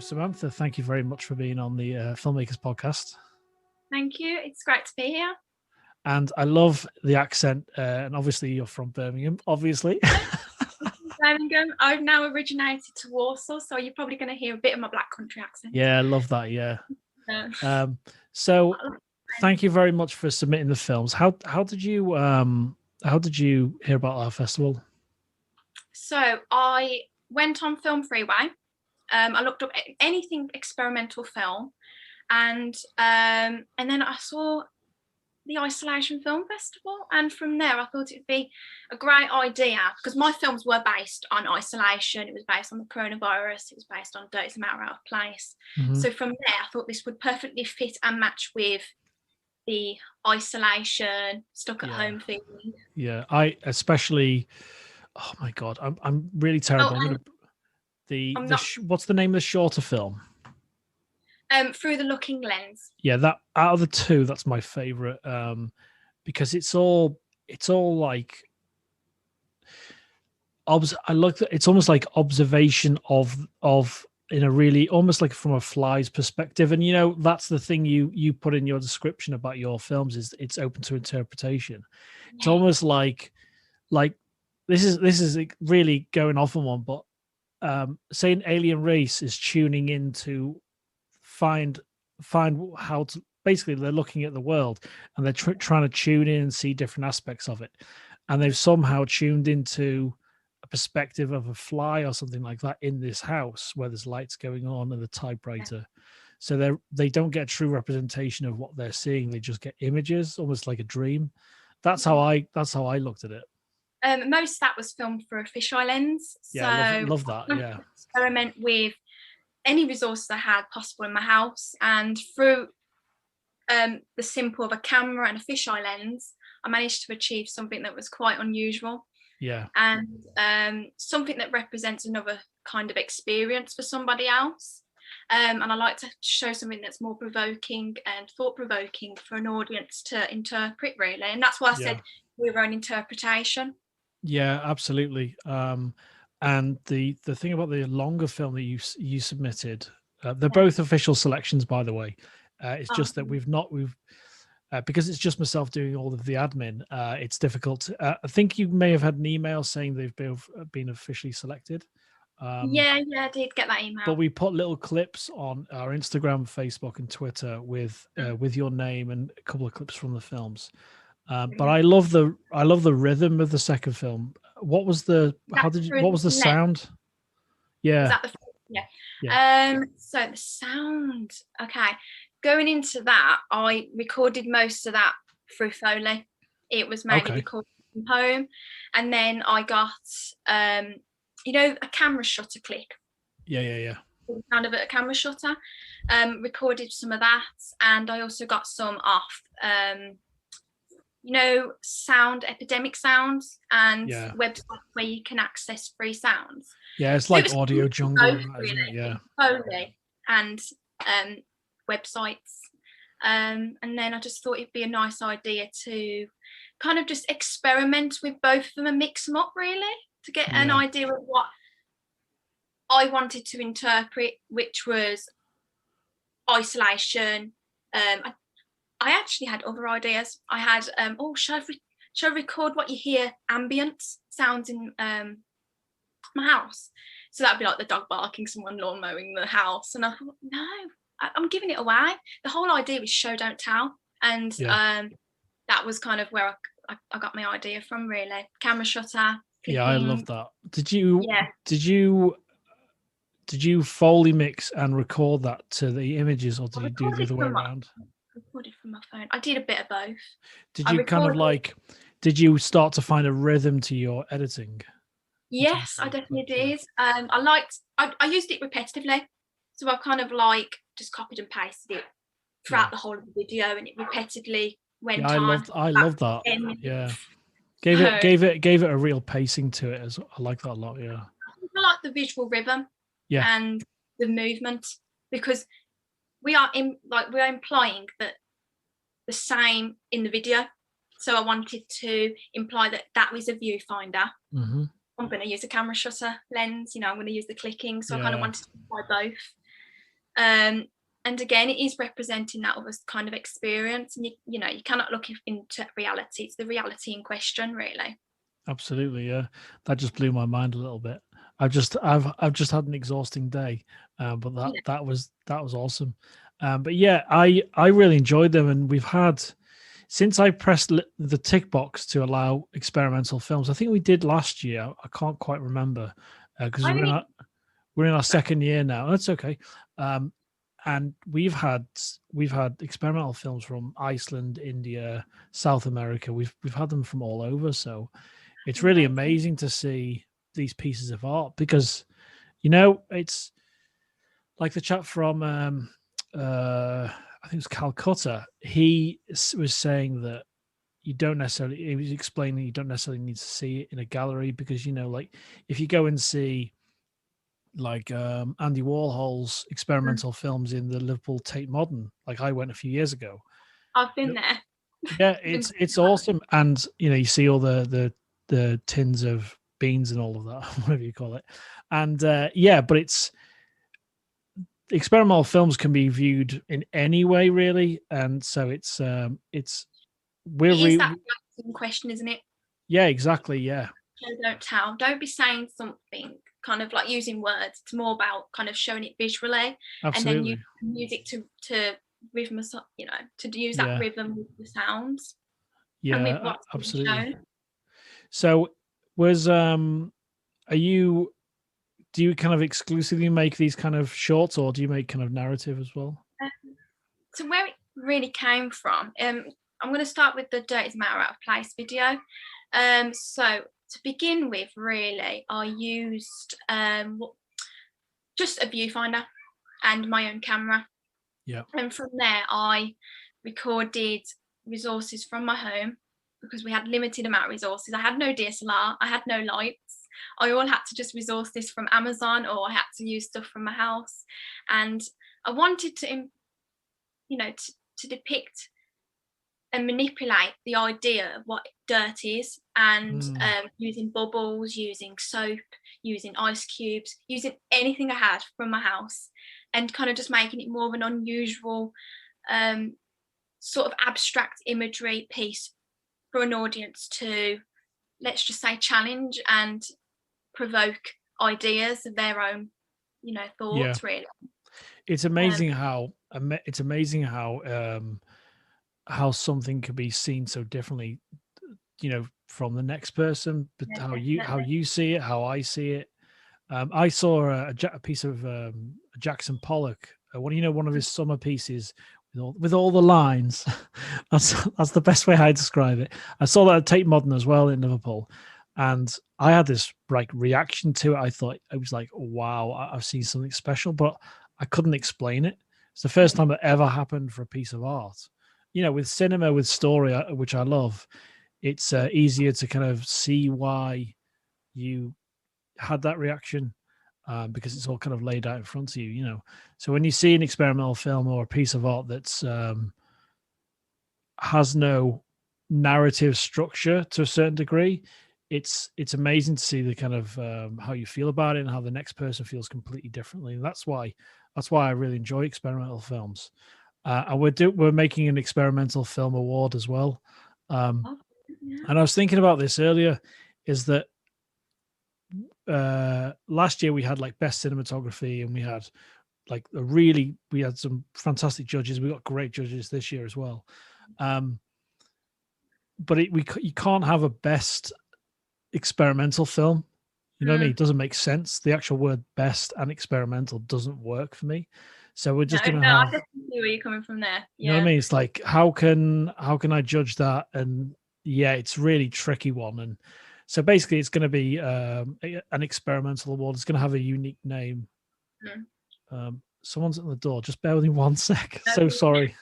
Samantha, thank you very much for being on the Filmmakers podcast. Thank you. It's great to be here. And I love the accent. And obviously, you're from Birmingham, obviously. Birmingham. I've now originated to Warsaw, so you're probably going to hear a bit of my Black Country accent. Yeah, I love that. Yeah. So, thank you very much for submitting the films. How did you hear about our festival? So I went on Film Freeway. I looked up anything experimental film, and then I saw the Isolation Film Festival, and from there I thought it'd be a great idea because my films were based on isolation. It was based on the coronavirus. It was based on Dirty Samara Out of Place. Mm-hmm. So from there I thought this would perfectly fit and match with the isolation, stuck at home feeling. Yeah, I especially. Oh my god, I'm really terrible. What's the name of the shorter film? Through the Looking Lens. Yeah, that out of the two, that's my favorite, because it's all like I like that. It's almost like observation of in a really almost like from a fly's perspective, and that's the thing you put in your description about your films is it's open to interpretation. Yeah. It's almost like this is really going off on one, but say an alien race is tuning in to find how to basically they're looking at the world and they're trying to tune in and see different aspects of it, and they've somehow tuned into a perspective of a fly or something like that in this house where there's lights going on and the typewriter. So they don't get a true representation of what they're seeing. They just get images, almost like a dream. That's how I looked at it. Most of that was filmed through a fisheye lens. Yeah, love that. Yeah, experiment with any resources I had possible in my house, and through the simple of a camera and a fisheye lens, I managed to achieve something that was quite unusual. Yeah, and something that represents another kind of experience for somebody else. And I like to show something that's more provoking and thought-provoking for an audience to interpret, really. And that's why I said your own interpretation. Yeah, absolutely. And the thing about the longer film that you submitted, they're both official selections, by the way. It's just that we've because it's just myself doing all of the admin. It's difficult. I think you may have had an email saying they've been officially selected. Yeah, I did get that email. But we put little clips on our Instagram, Facebook, and Twitter with your name and a couple of clips from the films. But I love the rhythm of the second film. What was the sound? Yeah. Is that the yeah. So the sound. Okay. Going into that, I recorded most of that through Foley. It was mainly recorded from home, and then I got a camera shutter click. Yeah. Kind of a camera shutter. Recorded some of that, and I also got some off. Sound epidemic sounds and websites where you can access free sounds. Yeah, it's like Audio Jungle, isn't it? Yeah. Foley and websites. And then I just thought it'd be a nice idea to kind of just experiment with both of them and mix them up, really, to get an idea of what I wanted to interpret, which was isolation. I actually had other ideas. I had, should I record what you hear ambient sounds in my house? So that'd be like the dog barking, someone lawn mowing the house. And I thought, no, I'm giving it away. The whole idea was show, don't tell. And that was kind of where I got my idea from, really. Camera shutter. Clicking. Yeah, I love that. Did you Foley mix and record that to the images, or did you do the other way around? Recorded from my phone. I did a bit of both. Did you start to find a rhythm to your editing? Yes, I definitely did. I used it repetitively. So I've kind of just copied and pasted it throughout the whole of the video, and it repetitively went on. I love that. Yeah. Gave it a real pacing to it. I like that a lot, yeah. I like the visual rhythm and the movement, because we are implying that the same in the video. So I wanted to imply that was a viewfinder. I'm going to use a camera shutter lens, I'm going to use the clicking. So I kind of wanted to imply both. And again, it is representing that other kind of experience, and you know, you cannot look into reality. It's the reality in question, really. Absolutely, yeah. That just blew my mind a little bit. I've just had an exhausting day, but that was awesome. But yeah, I really enjoyed them, and we've had, since I pressed the tick box to allow experimental films. I think we did last year. I can't quite remember because we're in our second year now. That's okay. And we've had experimental films from Iceland, India, South America. We've had them from all over. So it's really amazing to see these pieces of art, because, you know, it's like the chap from I think it was Calcutta. He was saying that he was explaining you don't necessarily need to see it in a gallery, because, you know, like if you go and see like Andy Warhol's experimental films in the Liverpool Tate Modern, like I went a few years ago. I've been there. Yeah, it's awesome. And, you know, you see all the tins of beans and all of that, whatever you call it. And yeah, but it's experimental films can be viewed in any way, really. And so it's that question, isn't it? Yeah, exactly. Yeah. Show, don't tell. Don't be saying something kind of like using words. It's more about kind of showing it visually. Absolutely. And then you use it to rhythm, you know, to use that rhythm with the sounds. Yeah, absolutely. So do you kind of exclusively make these kind of shorts, or do you make kind of narrative as well? So where it really came from, I'm going to start with the Dirty's Matter Out of Place video. So to begin with, really, I used just a viewfinder and my own camera. Yeah. And from there, I recorded resources from my home, because we had limited amount of resources. I had no DSLR, I had no lights. I all had to just resource this from Amazon, or I had to use stuff from my house. And I wanted to, you know, to depict and manipulate the idea of what dirt is, and using bubbles, using soap, using ice cubes, using anything I had from my house, and kind of just making it more of an unusual sort of abstract imagery piece for an audience to, let's just say, challenge and provoke ideas of their own, you know, thoughts. Really, it's amazing how something can be seen so differently, you know, from the next person, but how you see it, how I see it. I saw a piece of Jackson Pollock, one of his summer pieces with all the lines. that's the best way I describe it. I saw that at Tate Modern as well in Liverpool, and I had this like reaction to it. I thought, I was like, wow, I've seen something special, but I couldn't explain it. It's the first time it ever happened for a piece of art. You know, with cinema, with story, which I love, it's easier to kind of see why you had that reaction, because it's all kind of laid out in front of you, you know. So when you see an experimental film or a piece of art that's has no narrative structure to a certain degree, it's amazing to see the kind of how you feel about it and how the next person feels completely differently. And that's why I really enjoy experimental films. And we're making an experimental film award as well. And I was thinking about this earlier, is that last year we had like best cinematography, and we had like we had some fantastic judges. We got great judges this year as well. But you can't have a best experimental film. You know what I mean? It doesn't make sense. The actual word best and experimental doesn't work for me. So we're just going to have. I definitely see where you're coming from there. You know what I mean? It's like, how can I judge that? And yeah, it's really tricky one. And so basically, it's going to be an experimental award. It's going to have a unique name. Someone's at the door. Just bear with me 1 sec. So sorry.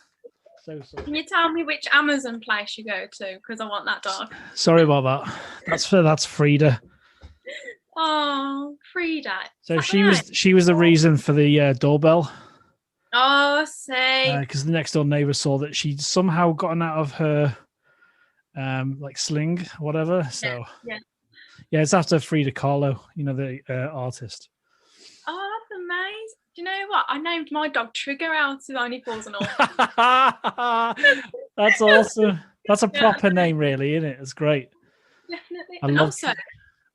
Can you tell me which Amazon place you go to? Because I want that dog. Sorry about that. That's Frida. Oh, Frida. So she was the reason for the doorbell. Oh, see. Because the next door neighbor saw that she'd somehow gotten out of her like sling, whatever. So yeah, it's after Frida Kahlo, you know, the artist. Oh, that's amazing. Do you know what? I named my dog Trigger out of Only Fools and All. That's awesome. That's a Yeah. proper name, really, isn't it? It's great. Definitely. I And love. also,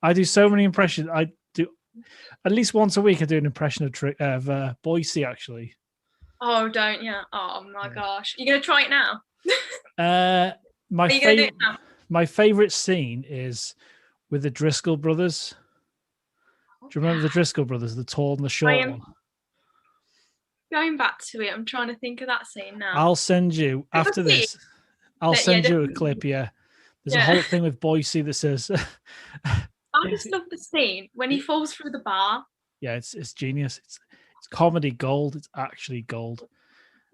I do so many impressions. I do at least once a week. I do an impression of Boise, actually. oh, don't you? Oh my gosh. You're going to try it now? My Are you going to do it now? my favorite scene is with the Driscoll brothers. Do you remember the Driscoll brothers, the tall and the short one? Going back to it, I'm trying to think of that scene now. I'll send you after this. I'll send you a definitely. clip. Yeah, there's a whole thing with Boise that says. I just love the scene when he falls through the bar. Yeah, it's genius. It's comedy gold. It's actually gold.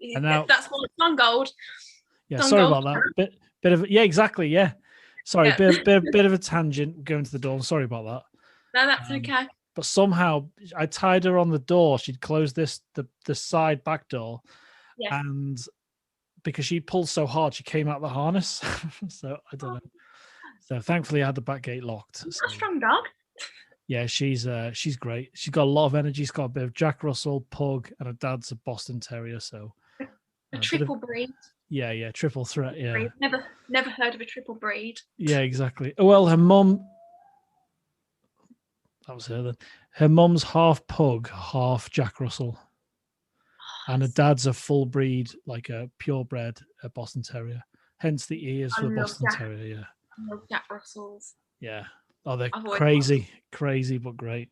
And now that's what it's on gold. Yeah, sorry about that. Bit of exactly. Yeah, sorry. Bit of a tangent going to the door. Sorry about that. No, that's okay. But somehow I tied her on the door. She'd closed the side back door, and because she pulled so hard, she came out the harness. So I don't know. So thankfully, I had the back gate locked. That's a strong dog. Yeah, she's great. She's got a lot of energy. She's got a bit of Jack Russell, pug, and her dad's a Boston Terrier. So a triple breed. Yeah, triple threat. Yeah, never heard of a triple breed. Yeah, exactly. Well, her mum. That was her then. Her mum's half pug, half Jack Russell, and her dad's a full breed, like a purebred Boston Terrier. Hence the ears for the Boston Terrier. Yeah, I love Jack Russells. Yeah. Oh, they're crazy, but great.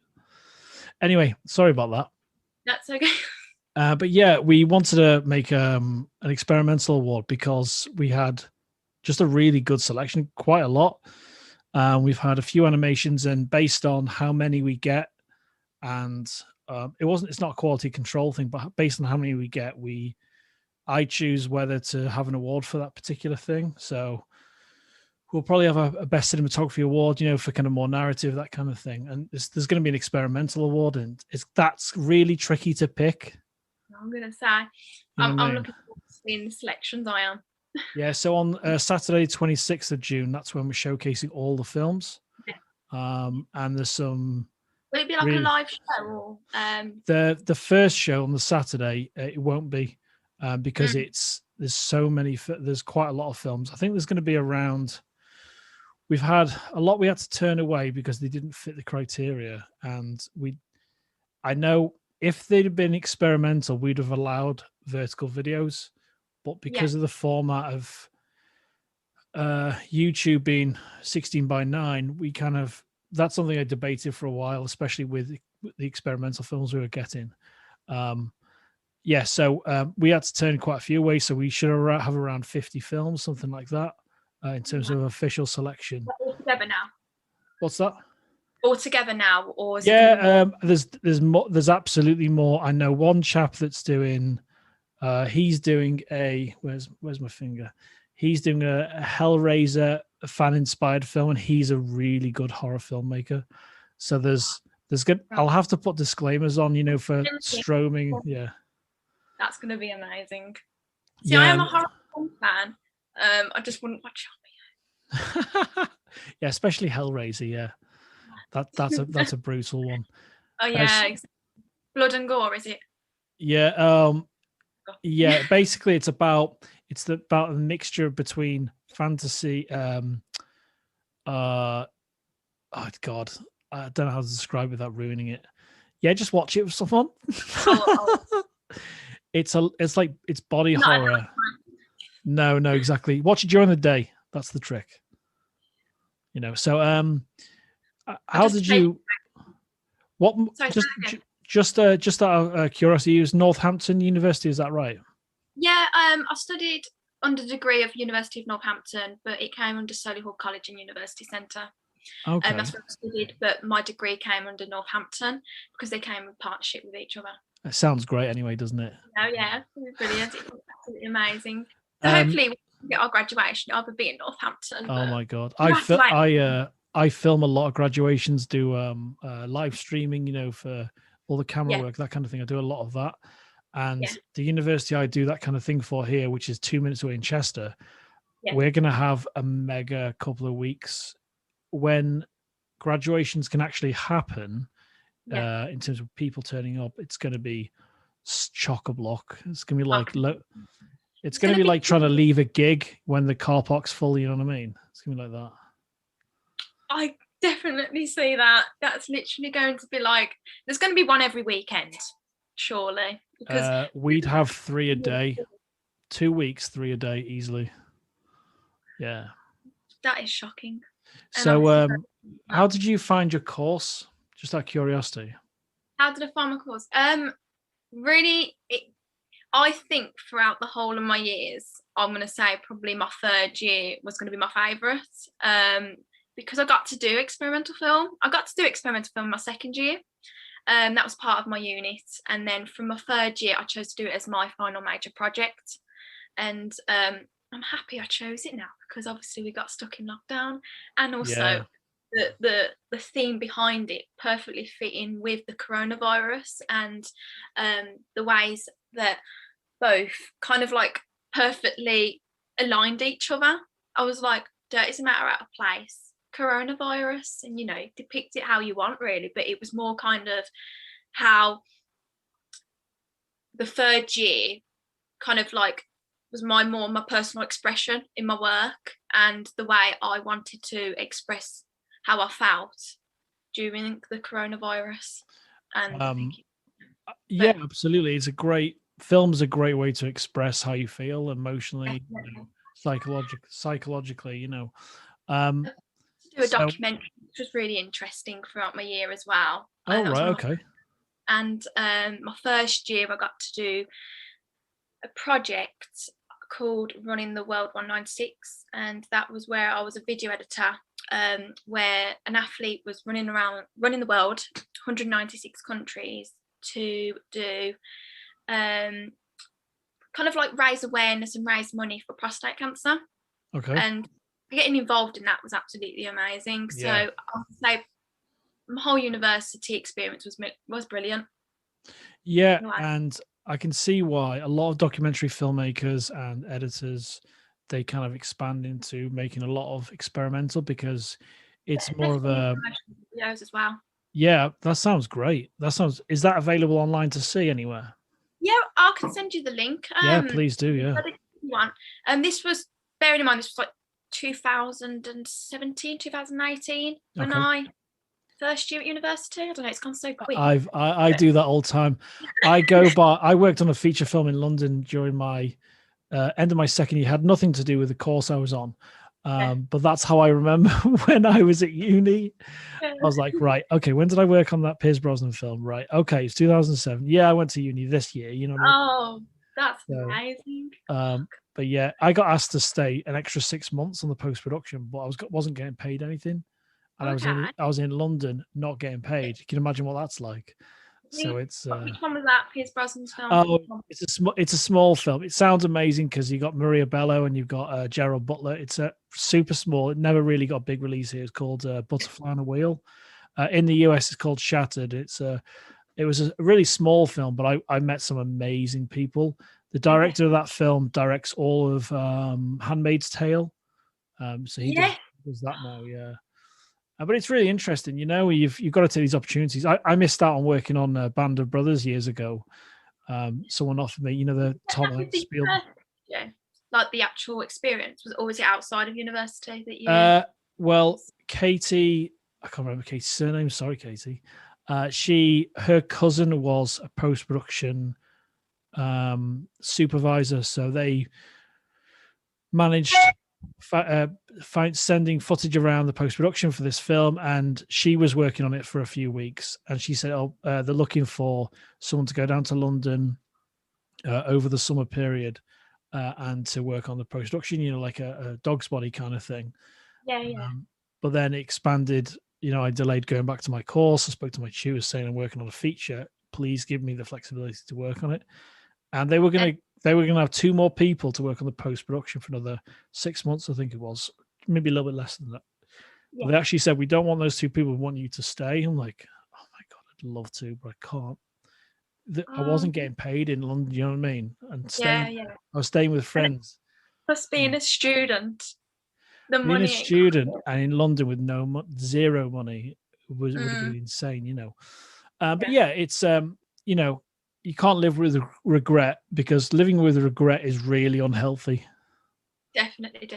Anyway, sorry about that. That's okay. But yeah, we wanted to make an experimental award because we had just a really good selection, quite a lot. We've had a few animations, and based on how many we get, and it's not a quality control thing, but based on how many we get, I choose whether to have an award for that particular thing. So we'll probably have a best cinematography award, for kind of more narrative, that kind of thing. And there's going to be an experimental award, and that's really tricky to pick. I'm going to say, I'm looking forward to seeing the selections. I am. Yeah, so on Saturday, 26th of June, that's when we're showcasing all the films. Yeah. And there's some. Will it be like a live show or? The first show on the Saturday, it won't be, because there's so many. There's quite a lot of films. I think there's going to be around. We've had a lot we had to turn away because they didn't fit the criteria, and I know if they'd have been experimental, we'd have allowed vertical videos. But because of the format of YouTube being 16:9, that's something I debated for a while, especially with the experimental films we were getting. So we had to turn quite a few away. So we should have around 50 films, something like that, in terms of official selection. All together now. What's that? All together now, or there's more. There's absolutely more. I know one chap that's doing. He's doing where's my finger? He's doing a Hellraiser fan-inspired film, and he's a really good horror filmmaker. So there's good. I'll have to put disclaimers on, for stroming. Yeah, that's going to be amazing. See, I am a horror film fan. I just wouldn't watch it. Yeah, especially Hellraiser. Yeah, that's a brutal one. Oh yeah, blood and gore, is it? Yeah. Yeah, basically it's about a mixture between fantasy. Oh God, I don't know how to describe it without ruining it. Yeah, just watch it with someone. It's body horror. No, exactly. Watch it during the day. That's the trick. So how did you? What? Sorry, just out of curiosity, you was Northampton University, is that right? Yeah, I studied under degree of University of Northampton, but it came under Solihull College and University Centre. Okay. That's where I studied, but my degree came under Northampton because they came in partnership with each other. It sounds great anyway, doesn't it? Oh yeah, brilliant. It's absolutely amazing. So hopefully we can get our graduation over being Northampton. Oh my God. I film a lot of graduations, do live streaming, for all the camera work, that kind of thing. I do a lot of that. And the university I do that kind of thing for here, which is 2 minutes away in Chester, we're going to have a mega couple of weeks when graduations can actually happen in terms of people turning up. It's going to be chock-a-block. It's gonna be like it's gonna gonna be be like trying to leave a gig when the car park's full. You know what I mean? It's gonna be like that. I definitely see that. That's literally going to be like, there's going to be one every weekend, surely. Because We'd have 3 a day, 2 weeks, 3 a day easily. Yeah. That is shocking. So, how did you find your course? Just out of curiosity. How did I find my course? Really, I think throughout the whole of my years, I'm going to say probably my third year was going to be my favourite. Because I got to do experimental film. I got to do experimental film my second year. That was part of my unit. And then from my third year, I chose to do it as my final major project. And I'm happy I chose it now, because obviously we got stuck in lockdown. And also the theme behind it perfectly fit in with the coronavirus, and the ways that both kind of like perfectly aligned each other. I was like, Dirty Matter out of place, coronavirus, and depict it how you want, really. But it was more kind of how the third year kind of like was my personal expression in my work, and the way I wanted to express how I felt during the coronavirus. And absolutely, film's a great way to express how you feel emotionally, psychologically. Do a documentary, which was really interesting throughout my year as well. Oh, right, okay. And my first year, I got to do a project called Running the World 196, and that was where I was a video editor, where an athlete was running the world, 196 countries, to do kind of like raise awareness and raise money for prostate cancer. Okay. And getting involved in that was absolutely amazing. So I would say my whole university experience was brilliant. Yeah, and I can see why a lot of documentary filmmakers and editors, they kind of expand into making a lot of experimental, because it's more of a videos as well. Yeah, that sounds great. Is that available online to see anywhere? Yeah, I can send you the link. Yeah, please do. Yeah. This was, bearing in mind, this was like 2017, 2018 when I first year at university. I don't know, it's gone so quick. I do that all the time. I worked on a feature film in London during my end of my second year. Had nothing to do with the course I was on. But that's how I remember when I was at uni. I was like, right, okay, when did I work on that Pierce Brosnan film? Right, okay, it's 2007. Yeah, I went to uni this year, you know what I mean? Oh, that's amazing. But yeah, I got asked to stay an extra 6 months on the post-production, but I wasn't getting paid anything. And I was in London not getting paid. You can imagine what that's like. So it's which one was that? Pierce Brosnan's film? Oh, it's a small film. It sounds amazing because you got Maria Bello and you've got Gerald Butler. It's a super small. It never really got a big release here. It's called Butterfly on a Wheel. In the US, it's called Shattered. It was a really small film, but I met some amazing people. The director of that film directs all of Handmaid's Tale. So he does that now. Yeah. But it's really interesting, you've got to take these opportunities. I missed out on working on Band of Brothers years ago. Someone offered me, the Tom Hanks Spielberg. Yeah, like the actual experience was always outside of university that you. Well, Katie, I can't remember Katie's surname. Sorry, Katie. Her cousin was a post-production supervisor, so they managed sending footage around the post-production for this film, and she was working on it for a few weeks, and she said, they're looking for someone to go down to London over the summer period and to work on the post-production, like a dog's body kind of thing. But then it expanded. I delayed going back to my course. I spoke to my tutor saying, I'm working on a feature, please give me the flexibility to work on it. And they were going to have 2 more people to work on the post-production for another 6 months, I think it was, maybe a little bit less than that. Yeah. But they actually said, we don't want those 2 people, we want you to stay. I'm like, oh my God, I'd love to, but I can't. I wasn't getting paid in London, you know what I mean? And I was staying with friends. Plus being a student, being a student and in London with zero money would have been insane, But yeah, it's, you can't live with regret, because living with regret is really unhealthy. Definitely.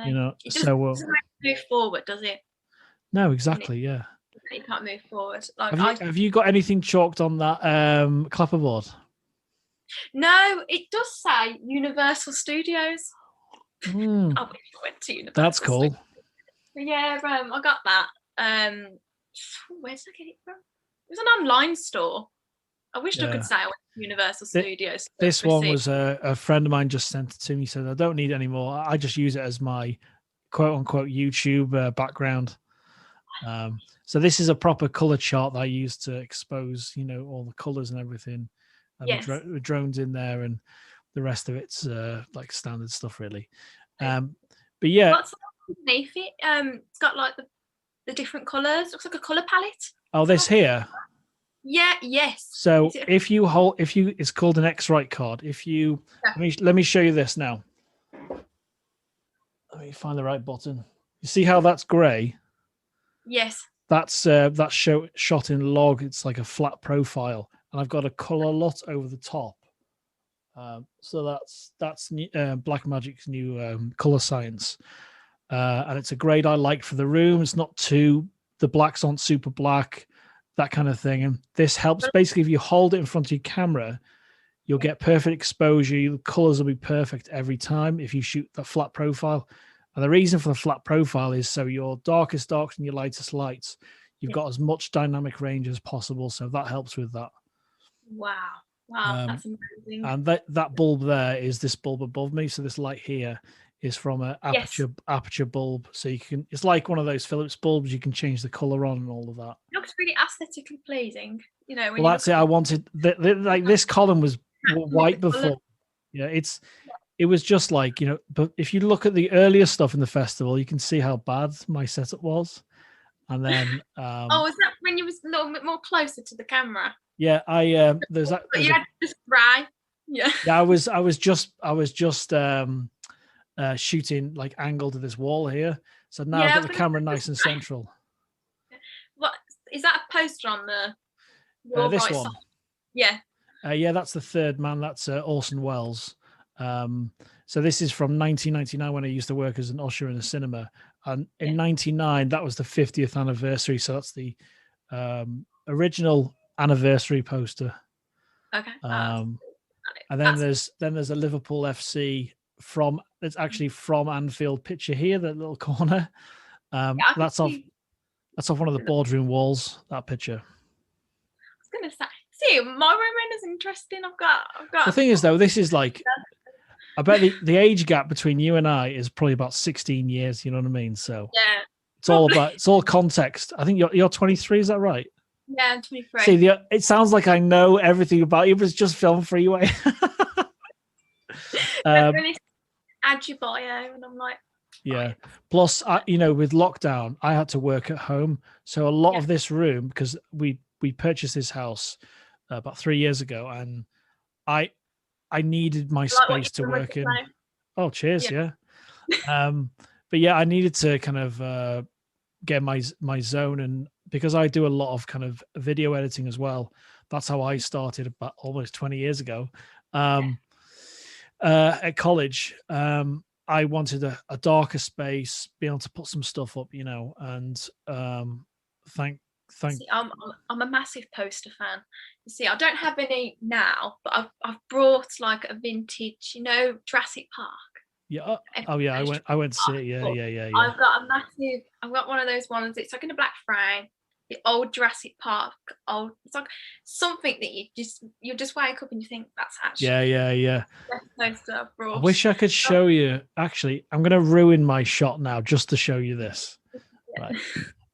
You know, It so doesn't move forward, does it? no, exactly, yeah. You can't move forward. Like have you got anything chalked on that clapperboard? No, it does say Universal Studios. I wish I went to Universal. That's cool. Studios. Yeah, I got that. Where did I get it from? It was an online store. I wish I could say I went to Universal Studios. This one was a friend of mine just sent it to me. He said, I don't need it anymore. I just use it as my quote unquote YouTube background. So this is a proper color chart that I use to expose, you know, all the colors and everything. And the drones in there, and the rest of it's like standard stuff, really. But yeah. What's underneath it? It's got like the different colors. Looks like a color palette. Oh, this here. Yeah. Yes. So if you it's called an X-Rite card. If you let me show you this now. Let me find the right button. You see how that's gray? Yes. That's shot in log. It's like a flat profile, and I've got a color LUT over the top. So that's Blackmagic's new color science, and it's a grade I like for the room. It's not the blacks aren't super black, that kind of thing. And this helps basically. If you hold it in front of your camera, you'll get perfect exposure. The colors will be perfect every time if you shoot the flat profile. And the reason for the flat profile is so your darkest darks and your lightest lights, you've got as much dynamic range as possible. So that helps with that. Wow, that's amazing. And that bulb there is this bulb above me. So this light here is from an aperture bulb. So you can, it's like one of those Philips bulbs. You can change the color on and all of that. It looks really aesthetically pleasing. You know, well, that's it. I wanted like this column was white before. Yeah, it was just like, you know, but if you look at the earlier stuff in the festival, you can see how bad my setup was. And then oh, is that when you was a little bit more closer to the camera? Yeah, there's that. But you had just dry. Yeah. Yeah, I was just shooting like angle to this wall here. So now I've got the camera nice and central. What is that a poster on the this one? side? Yeah. Yeah, that's the third man. That's Orson Welles. So this is from 1999 when I used to work as an usher in a cinema, and in '99 that was the 50th anniversary. So that's the original anniversary poster. Okay. And then there's a Liverpool FC it's actually from Anfield picture here, that little corner. That's off one of the boardroom walls, that picture. I was gonna say, my room is interesting. I've got the thing is though, this is like I bet the age gap between you and I is probably about 16 years, you know what I mean? So yeah, it's all context. I think you're 23, is that right? Yeah, I'm 23. See, it sounds like I know everything about you, but it's just Film Freeway. Add your bio, and I'm like, yeah. Plus, you know, with lockdown, I had to work at home, so a lot of this room, because we purchased this house about 3 years ago, and I needed my space to work in. Oh, cheers, yeah. But yeah, I needed to kind of get my zone, and because I do a lot of kind of video editing as well, that's how I started about almost 20 years ago. At college, I wanted a darker space, be able to put some stuff up, you know, and thank. See, I'm a massive poster fan. You see, I don't have any now, but I've brought like a vintage, you know, Jurassic Park. Yeah. Oh yeah, I went to see it. Yeah. I've got one of those ones. It's like in a black frame. The old Jurassic Park. It's like something that you just wake up and you think that's actually. Yeah. Poster I've brought. I wish I could show you. Actually, I'm gonna ruin my shot now just to show you this. Right.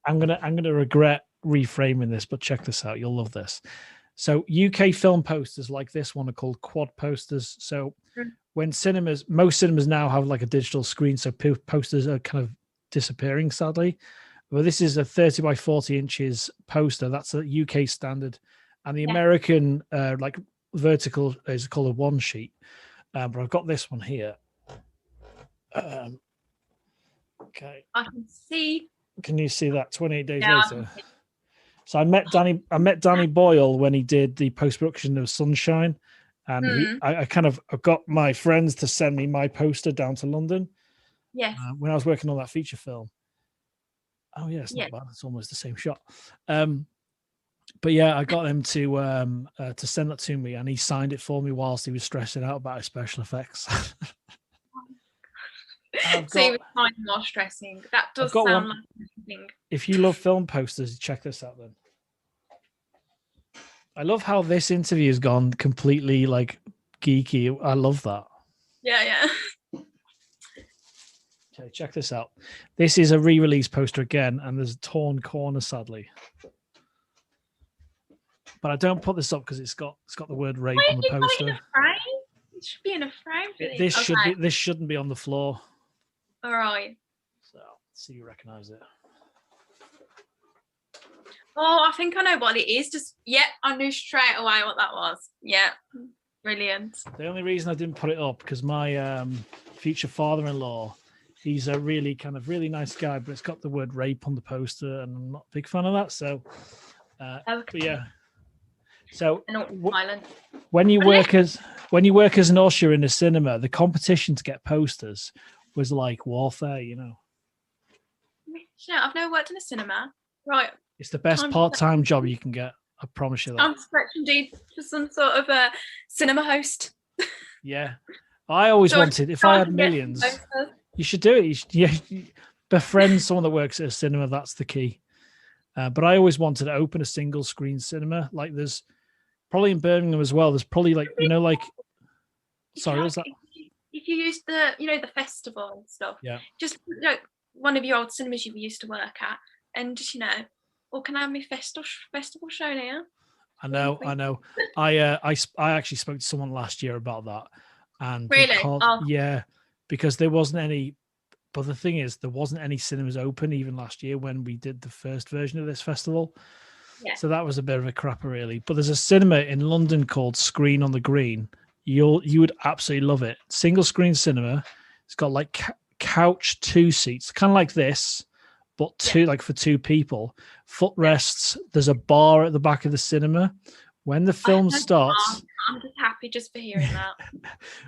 I'm gonna regret reframing this, but check this out. You'll love this. So UK film posters like this one are called quad posters. So when most cinemas now have like a digital screen, so posters are kind of disappearing, sadly. Well, this is a 30 by 40 inches poster. That's a UK standard, and the American like vertical is called a one sheet. But I've got this one here. Okay. I can see. Can you see that? 28 days later. So I met Danny Boyle when he did the post-production of Sunshine, and I got my friends to send me my poster down to London. Yes. When I was working on that feature film. Oh yeah, it's not bad. It's almost the same shot. But yeah, I got him to send that to me, and he signed it for me whilst he was stressing out about his special effects. So you were kind of more stressing. That does sound like something. If you love film posters, check this out then. I love how this interview has gone completely like geeky. I love that. Yeah. Okay, check this out. This is a re-release poster again, and there's a torn corner, sadly. But I don't put this up because it's got the word rape on the poster. It should be in a frame. This shouldn't be on the floor. All right. So see you recognize it. Oh, I think I know what it is. I knew straight away what that was. Yeah, brilliant. The only reason I didn't put it up because my future father-in-law, he's a really nice guy, but it's got the word rape on the poster, and I'm not a big fan of that. So, but yeah. So when you work as an usher in a cinema, the competition to get posters was like warfare, you know. Yeah, I've never worked in a cinema. Right. It's the best part-time job you can get. I promise you that. I'm stretching indeed for some sort of a cinema host. Yeah. I always wanted, if I had millions, you should do it. Befriend someone that works at a cinema. That's the key. But I always wanted to open a single screen cinema. Like there's probably in Birmingham as well. There's probably sorry, what's that? If you use the festival and stuff, just one of your old cinemas you used to work at, and just or can I have my festival show now? I know. I actually spoke to someone last year about that, and really, because there wasn't any. But the thing is, there wasn't any cinemas open even last year when we did the first version of this festival. Yeah. So that was a bit of a crapper, really. But there's a cinema in London called Screen on the Green. You would absolutely love it. Single screen cinema. It's got like couch 2 seats, kind of like this, but for 2 people. Footrests. There's a bar at the back of the cinema. When the film starts, I'm just happy just for hearing that.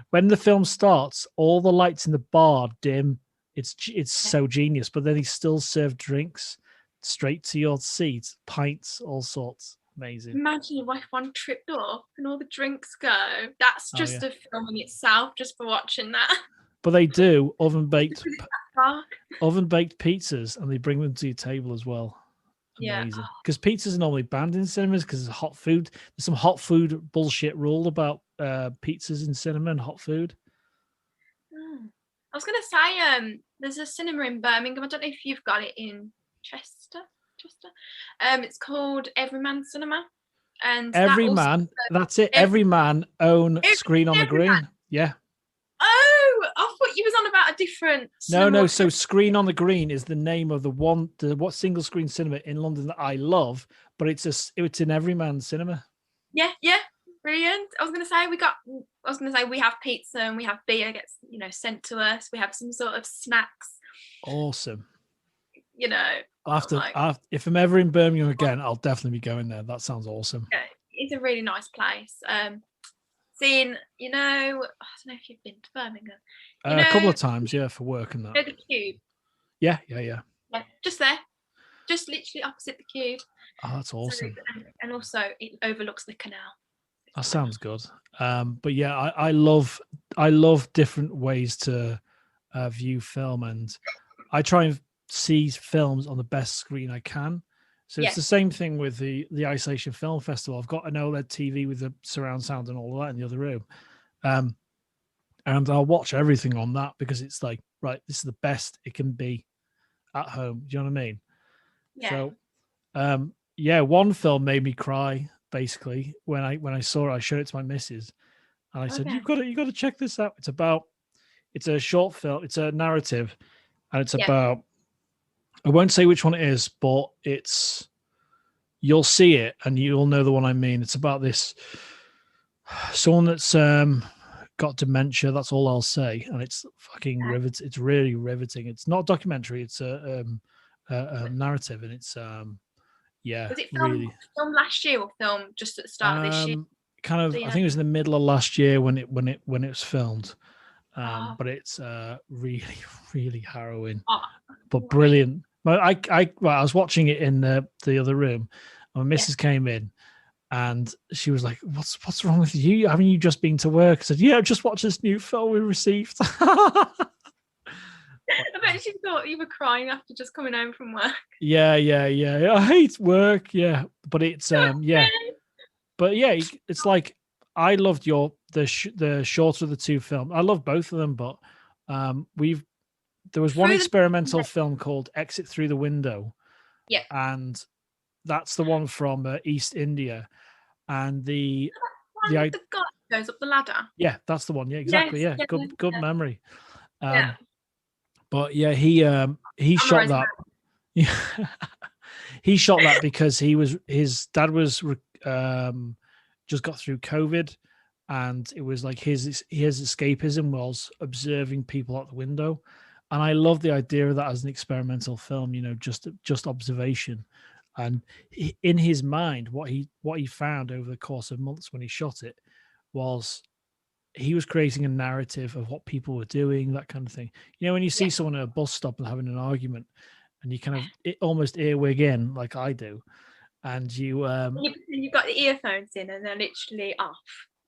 When the film starts, all the lights in the bar dim. It's so genius. But then he still served drinks straight to your seat, pints, all sorts. Amazing. Imagine if one tripped off and all the drinks go. That's just a film in itself, just for watching that. But they do oven baked pizzas, and they bring them to your table as well. Amazing. Because pizzas are normally banned in cinemas because it's hot food. There's some hot food bullshit rule about pizzas in cinema and hot food. I was going to say, there's a cinema in Birmingham. I don't know if you've got it in Chester. It's called Everyman Cinema, and that's it. Everyman own Screen on the Green. Yeah. Oh, I thought you was on about a different cinema. No. So Screen on the Green is the name of the single screen cinema in London that I love, but it's an Everyman Cinema. Yeah, brilliant. I was going to say we have pizza and we have beer gets sent to us. We have some sort of snacks. Awesome. If I'm ever in Birmingham again, I'll definitely be going there. That sounds awesome. Yeah, it's a really nice place. Seeing, I don't know if you've been to Birmingham. A couple of times, for work and that. The Cube. Yeah. Yeah, just there, just literally opposite the Cube. Oh, that's awesome. So, and also it overlooks the canal. That sounds good. But yeah, I love different ways to view film, and I try and see films on the best screen I can. So it's the same thing with the Isolation Film Festival. I've got an OLED TV with the surround sound and all of that in the other room. And I'll watch everything on that because it's like, right, this is the best it can be at home. Do you know what I mean? Yeah. So, one film made me cry, basically, when I saw it. I showed it to my missus. And I said, you got to check this out. It's a short film. It's a narrative. And it's about, I won't say which one it is, but you'll see it and you'll know the one I mean. It's about someone that's got dementia. That's all I'll say. And it's fucking riveting. It's really riveting. It's not a documentary. It's a narrative, and Yeah, Was it really. filmed last year or filmed just at the start of this year? Kind of. Do you I know? think it was in the middle of last year when it was filmed. Oh, But it's really really harrowing, oh, but great. brilliant. Well, I was watching it in the other room, and my Yeah. missus came in, and she was like, "What's wrong with you? Haven't you just been to work?" I said, "Yeah, just watch this new film we received." I bet she thought you were crying after just coming home from work. Yeah. I hate work. Yeah, but it's yeah, but yeah, it's like I loved the shorter of the two films. I love both of them, but we've there was one Through the experimental film called Exit Through the Window, yeah. and that's the one from East India, and One with I the guy who goes up the ladder. yeah, that's the one. Yeah, exactly. Yes, Yeah, yeah, good yeah. memory. Yeah. But yeah, he shot Summarise that. Yeah, he shot that because his dad was just got through COVID, and it was like his escapism was observing people out the window, and I love the idea of that as an experimental film. You know, just observation, and in his mind, what he found over the course of months when he shot it was he was creating a narrative of what people were doing, that kind of thing. You know, when you yeah. see someone at a bus stop and having an argument, and you kind of almost earwig in, like I do, and you You've got the earphones in and they're literally off.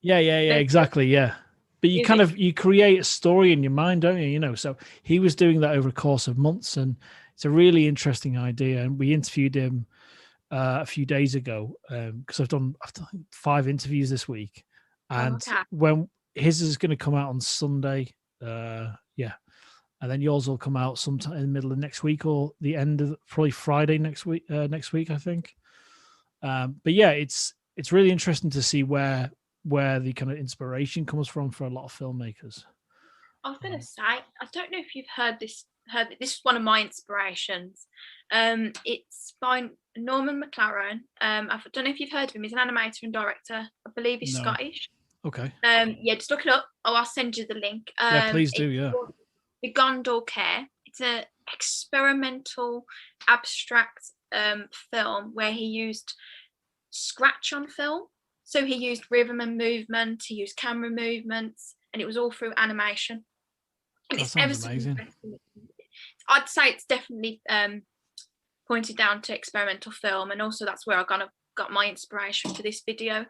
yeah, Then exactly, yeah. But you kind music. of you create a story in your mind, don't you? You know, so he was doing that over a course of months, and it's a really interesting idea. And we interviewed him a few days ago because I've done 5 interviews this week, Oh, and okay. when his is going to come out on Sunday, yeah, and then yours will come out sometime in the middle of next week or the end of probably Friday next week. I think. But yeah, it's really interesting to see where the kind of inspiration comes from for a lot of filmmakers. I was gonna say, I don't know if you've heard this. This is one of my inspirations. It's by Norman McLaren. I don't know if you've heard of him. He's an animator and director. I believe he's No. Scottish. Okay. Yeah, just look it up. Oh, I'll send you the link. Yeah, please do. It's Yeah. called The Gondor Care. It's a experimental, abstract film where he used scratch on film. So he used rhythm and movement. He used camera movements, and it was all through animation. And That it's ever sounds so amazing. interesting. I'd say it's definitely pointed down to experimental film, and also that's where I kind of got my inspiration for this video.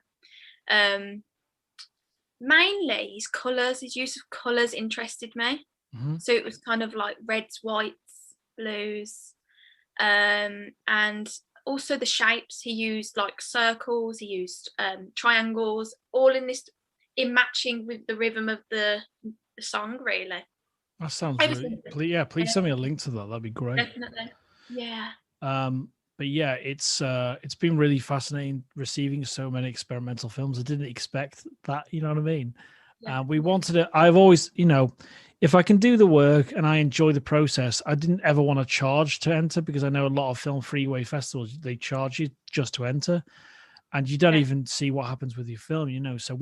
Mainly his colours, his use of colours interested me. Mm-hmm. So it was kind of like reds, whites, blues, and also the shapes. He used like circles, he used triangles, all in matching with the rhythm of the song, really. That sounds Everything. really. Please send me a link to that. That'd be great. Definitely. Yeah. But yeah, it's been really fascinating receiving so many experimental films. I didn't expect that. You know what I mean? Yeah. We wanted it. I've always, you know, if I can do the work and I enjoy the process, I didn't ever want to charge to enter, because I know a lot of film freeway festivals, they charge you just to enter, and you don't even see what happens with your film, you know. So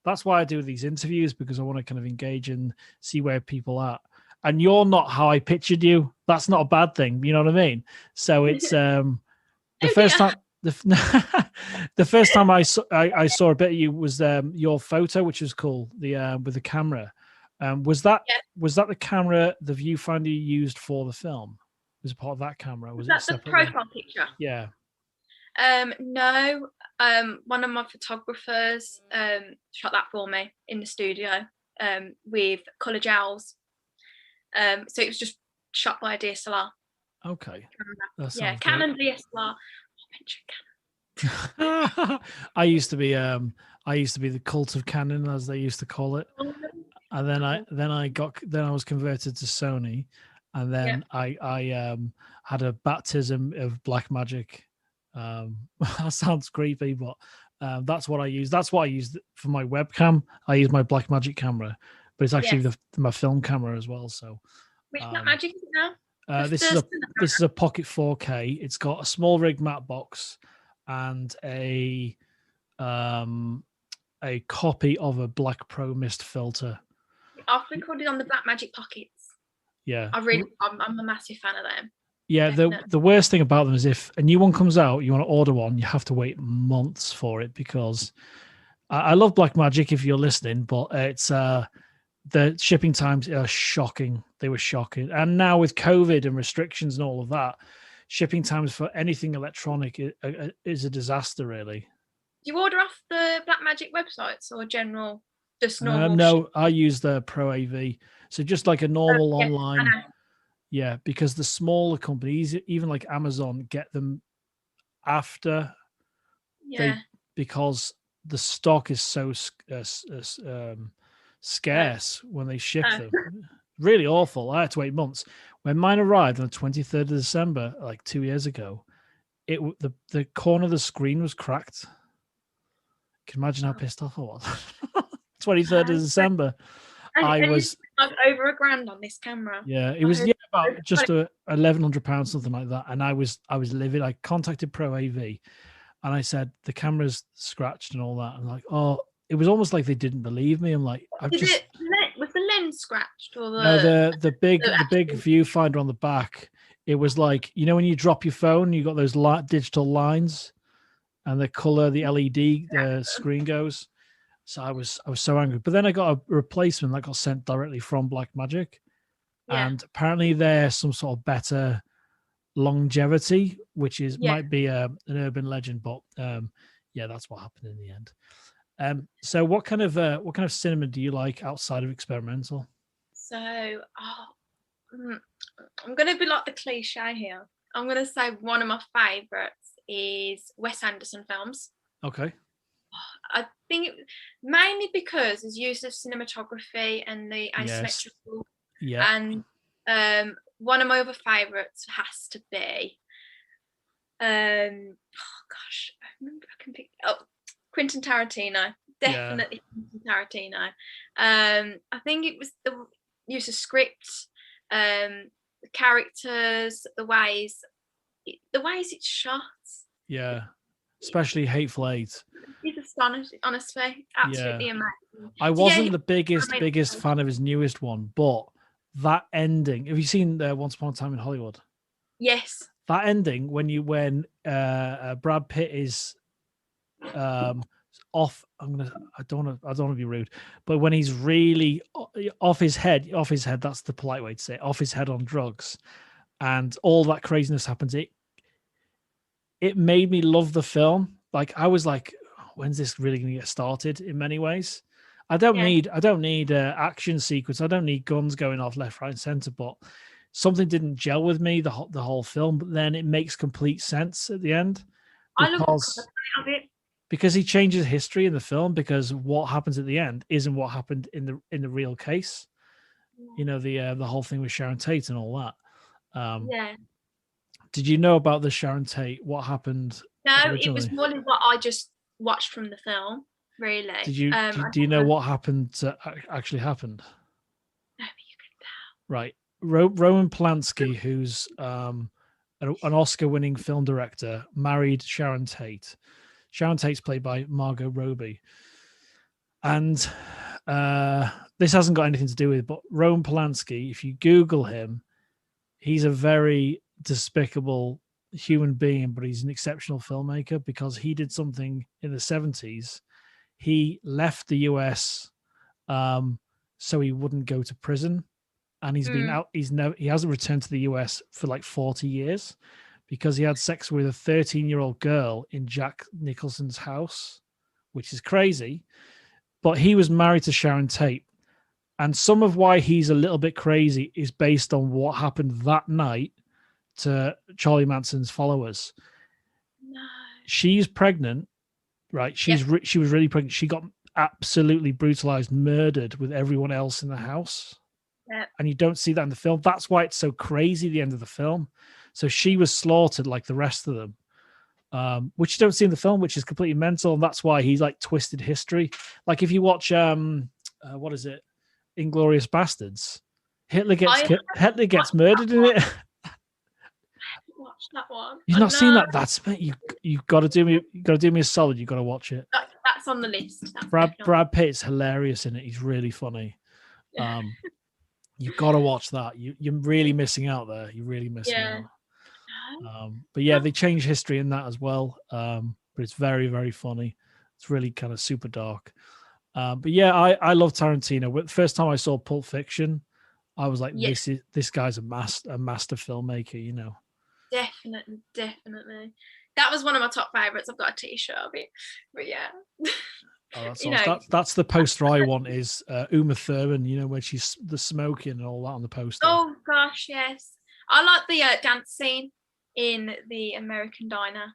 that's why I do these interviews, because I want to kind of engage and see where people are. And you're not how I pictured you. That's not a bad thing. You know what I mean? So it's the first time. The first time I saw a bit of you was your photo, which was cool. The with the camera. Was that the camera, the viewfinder you used for the film? Was it part of that camera? Was that it the profile picture? Yeah. No. One of my photographers shot that for me in the studio with colour gels. So it was just shot by a DSLR. Okay. Yeah, Canon DSLR. I used to be the cult of Canon, as they used to call it, and then I was converted to Sony, and then I had a baptism of black magic. That sounds creepy, but that's what I use. That's what I used for my webcam. I use my black magic camera, but it's actually my film camera as well. So which black magic is it now? this is a Pocket 4K. It's got a small rig matte box and a copy of a Black Pro Mist filter. I've recorded on the Black Magic Pockets. Yeah, I'm a massive fan of them. Yeah, the worst thing about them is if a new one comes out, you want to order one, you have to wait months for it, because I love Blackmagic if you're listening, but it's the shipping times are shocking. They were shocking. And now with COVID and restrictions and all of that, shipping times for anything electronic is a disaster, really. Do you order off the Blackmagic websites or just normal? No, I use the Pro AV. So just like a normal online. Yeah, because the smaller companies, even like Amazon, get them after because the stock is so scarce when they ship them. Really awful. I had to wait months. When mine arrived on the 23rd of December, like 2 years ago, the corner of the screen was cracked. Can you imagine how pissed off I was? 23rd of December. I was like over $1,000 on this camera. Yeah, it was about just £1,100, something like that. And I was livid. I contacted Pro AV, and I said the camera's scratched and all that. And like, oh, it was almost like they didn't believe me. I'm like, was the lens scratched or the big viewfinder on the back? It was like, you know, when you drop your phone, you got those digital lines, and the color, the LED screen goes. So I was so angry. But then I got a replacement that got sent directly from Blackmagic. And apparently there's some sort of better longevity, which might be an urban legend, but that's what happened in the end. So what kind of cinema do you like outside of experimental? So I'm gonna be like the cliche here. I'm gonna say one of my favorites is Wes Anderson films. Okay. I think mainly because his use of cinematography and the asymmetrical. And one of my other favorites has to be Quentin Tarantino. Definitely Quentin Tarantino. I think it was the use of script, the characters, the ways it's shot. Yeah. Especially Hateful Eight. He's astonishing, honestly. Absolutely amazing. I wasn't the biggest fan of his newest one, but that ending. Have you seen Once Upon a Time in Hollywood? Yes. That ending when Brad Pitt is off. I don't want to be rude, but when he's really off his head. That's the polite way to say it. Off his head on drugs, and all that craziness happens. It made me love the film. Like I was like, when's this really going to get started? In many ways, I don't need action sequence. I don't need guns going off left, right, and center. But something didn't gel with me the whole film. But then it makes complete sense at the end because he changes history in the film. Because what happens at the end isn't what happened in the real case. You know, the whole thing with Sharon Tate and all that. Did you know about the Sharon Tate? What happened? No, it was more than what I just watched from the film. Really? Did you? Do you know what happened? Actually happened? No, but you can tell. Right, Roman Polanski, who's an Oscar-winning film director, married Sharon Tate. Sharon Tate's played by Margot Robbie, and this hasn't got anything to do with it. But Roman Polanski, if you Google him, he's a very despicable human being, but he's an exceptional filmmaker because he did something in the 70s. He left the US so he wouldn't go to prison, and he's been out. He hasn't returned to the US for like 40 years because he had sex with a 13-year-old girl in Jack Nicholson's house, which is crazy. But he was married to Sharon Tate, and some of why he's a little bit crazy is based on what happened that night to Charlie Manson's followers. No. She's pregnant, right? She was really pregnant. She got absolutely brutalized, murdered with everyone else in the house. And you don't see that in the film. That's why it's so crazy, the end of the film. So she was slaughtered like the rest of them, which you don't see in the film, which is completely mental. And that's why he's like twisted history. Like if you watch, what is it? Inglourious Bastards. Hitler gets murdered in it. Watch that one. You've not seen that? That's you've got to do me a solid. You've got to watch it. That's on the list. Brad Pitt's hilarious in it. He's really funny. You've got to watch that. You're really missing out there. You're really missing out. But yeah, they change history in that as well. But it's very, very funny. It's really kind of super dark. But yeah, I love Tarantino. First time I saw Pulp Fiction, I was like, Yeah, this guy's a master filmmaker, you know. definitely. That was one of my top favorites. I've got a T-shirt of it, but yeah. Oh, that's You awesome. know. That's the poster I want is Uma Thurman, you know, when she's the smoking and all that on the poster. Oh gosh, yes. I like the dance scene in the American Diner.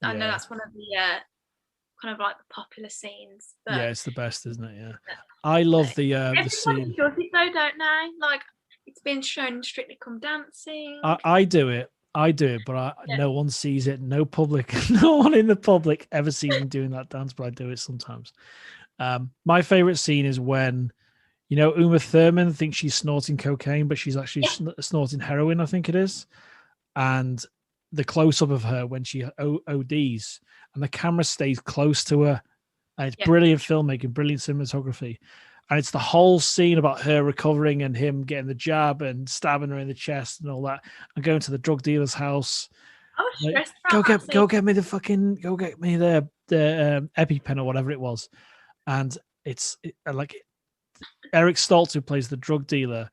I know Yeah. that's one of the kind of like the popular scenes, but Yeah, it's the best, isn't it? Yeah. I love the everybody scene. does it though, don't they? Like it's been shown in Strictly Come Dancing. I do it. But Yeah. no one sees it. No public, no one in the public ever sees me doing that dance, but I do it sometimes. My favorite scene is when, you know, Uma Thurman thinks she's snorting cocaine, but she's actually snorting heroin, I think it is. And the close up of her when she ODs and the camera stays close to her. And it's brilliant filmmaking, brilliant cinematography. And it's the whole scene about her recovering and him getting the jab and stabbing her in the chest and all that, and going to the drug dealer's house. I was stressed Like, go get me the EpiPen or whatever it was. And it's like Eric Stoltz, who plays the drug dealer,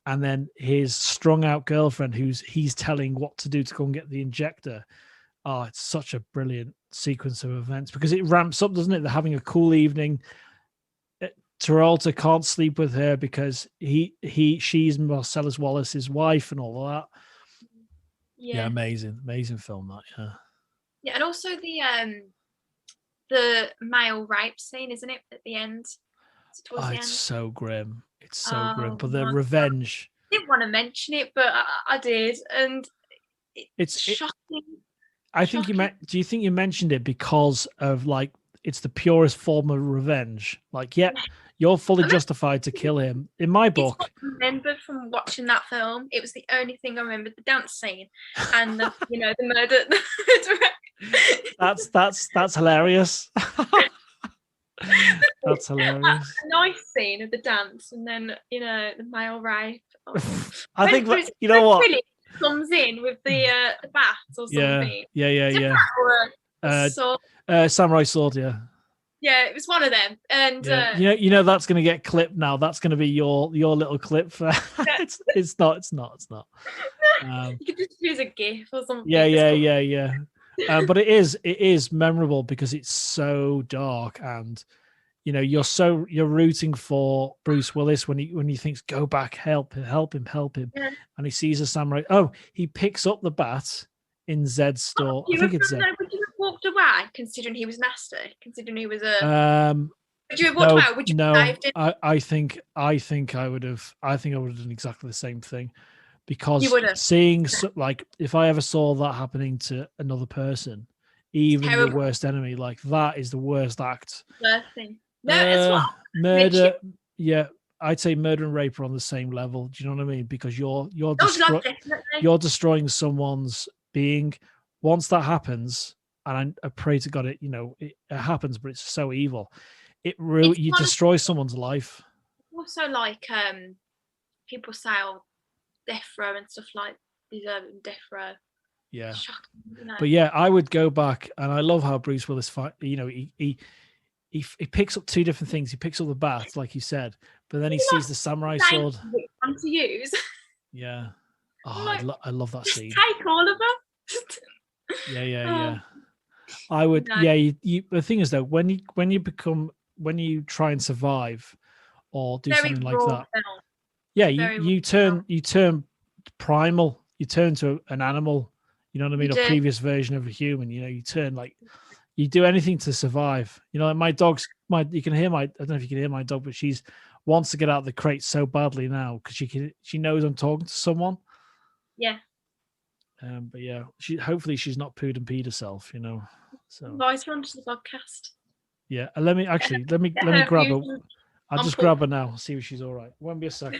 and then his strung out girlfriend, he's telling what to do to go and get the injector. Oh, it's such a brilliant sequence of events because it ramps up, doesn't it? They're having a cool evening. Travolta can't sleep with her because she's Marcellus Wallace's wife and all of that. Yeah, amazing film that. Yeah, and also the male rape scene, isn't it, at the end? It's so grim. It's so grim. But the revenge. I didn't want to mention it, but I did, and it's shocking. I think do you think you mentioned it because of like it's the purest form of revenge? Like, you're fully justified to kill him. In my book, it's what I remembered from watching that film. It was the only thing I remembered: the dance scene and the murder. That's hilarious. That's hilarious. A nice scene of the dance, and then the male rape. I think you know what comes in with the bats or something. Samurai sword. Yeah, it was one of them, and you know that's going to get clipped now. That's going to be your little clip for. It's not. You could just use a GIF or something. Yeah. But it is memorable because it's so dark, and you're rooting for Bruce Willis when he thinks go back, help him, and he sees a samurai. Oh, he picks up the bat in Zed's store. I think it's Zed. Would you have walked away, considering he was nasty? Considering he was a. Would you have walked away? Would you have saved him? I think I would have. I think I would have done exactly the same thing, because seeing like if I ever saw that happening to another person, even the worst enemy, like that is the worst act. Worst thing. No, it's what murder. Yeah, I'd say murder and rape are on the same level. Do you know what I mean? Because you're destroying someone's being. Once that happens, and I pray to God it happens, but it's so evil. It really you destroy someone's life. Also, like people say, death row and stuff like deserving death row. Yeah, shocking, but yeah, I would go back, and I love how Bruce Willis fight. He picks up two different things. He picks up the bat, like you said, but then he sees the samurai sword. Which one to use? Yeah. Oh, I love that scene. Take all of them. Yeah. I would. No. Yeah. The thing is though, when you try and survive or do something like that, you turn primal. You turn to an animal. You know what I mean? A previous version of a human. You turn like. You do anything to survive. Like my dog's you can hear I don't know if you can hear my dog, but she's wants to get out of the crate so badly now because she knows I'm talking to someone. Yeah. But yeah, hopefully she's not pooed and peed herself, So invite her onto the podcast. Yeah. Let me grab her. I'll just grab her now, see if she's all right. Won't be a sec.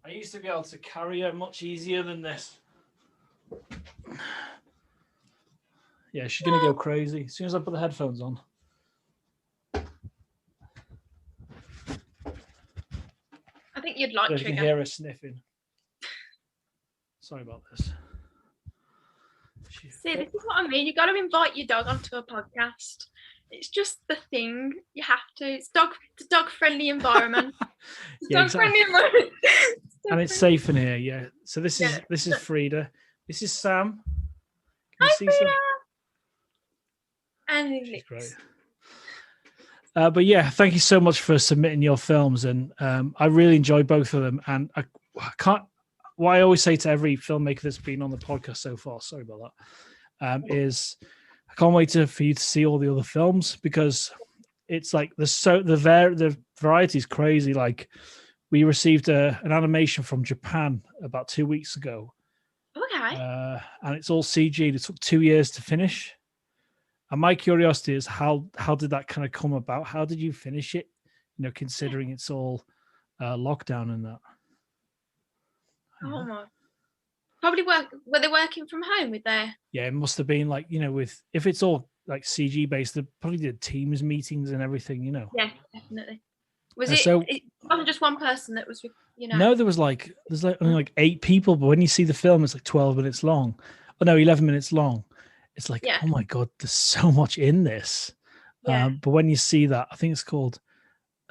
I used to be able to carry her much easier than this. Yeah, she's going to go crazy as soon as I put the headphones on. I think you'd like You can hear her sniffing. Sorry about this. See, this is what I mean. You got to invite your dog onto a podcast. It's just the thing. You have to. It's a dog friendly environment. Yeah, Dog-friendly environment. And it's safe in here, yeah. So this is Frida. This is Sam. Can you see Frida. Sam? And she's great. But yeah, thank you so much for submitting your films, and I really enjoy both of them. And I can't. What I always say to every filmmaker that's been on the podcast so far, sorry about that, is I can't wait for you to see all the other films, because it's like the variety is crazy. Like, we received an animation from Japan about 2 weeks ago. Okay. And it's all CG. It took 2 years to finish. And my curiosity is how did that kind of come about? How did you finish it? Considering it's all lockdown and that. Oh my! Probably were they working from home with their? Yeah, it must have been like, if it's all like CG based, they probably did Teams meetings and everything. Yeah, definitely. Was it wasn't just one person that was? No, there's only like 8 people, but when you see the film, it's like 12 minutes long. Oh no, 11 minutes long. It's like, oh my god, there's so much in this. Yeah. But when you see that, I think it's called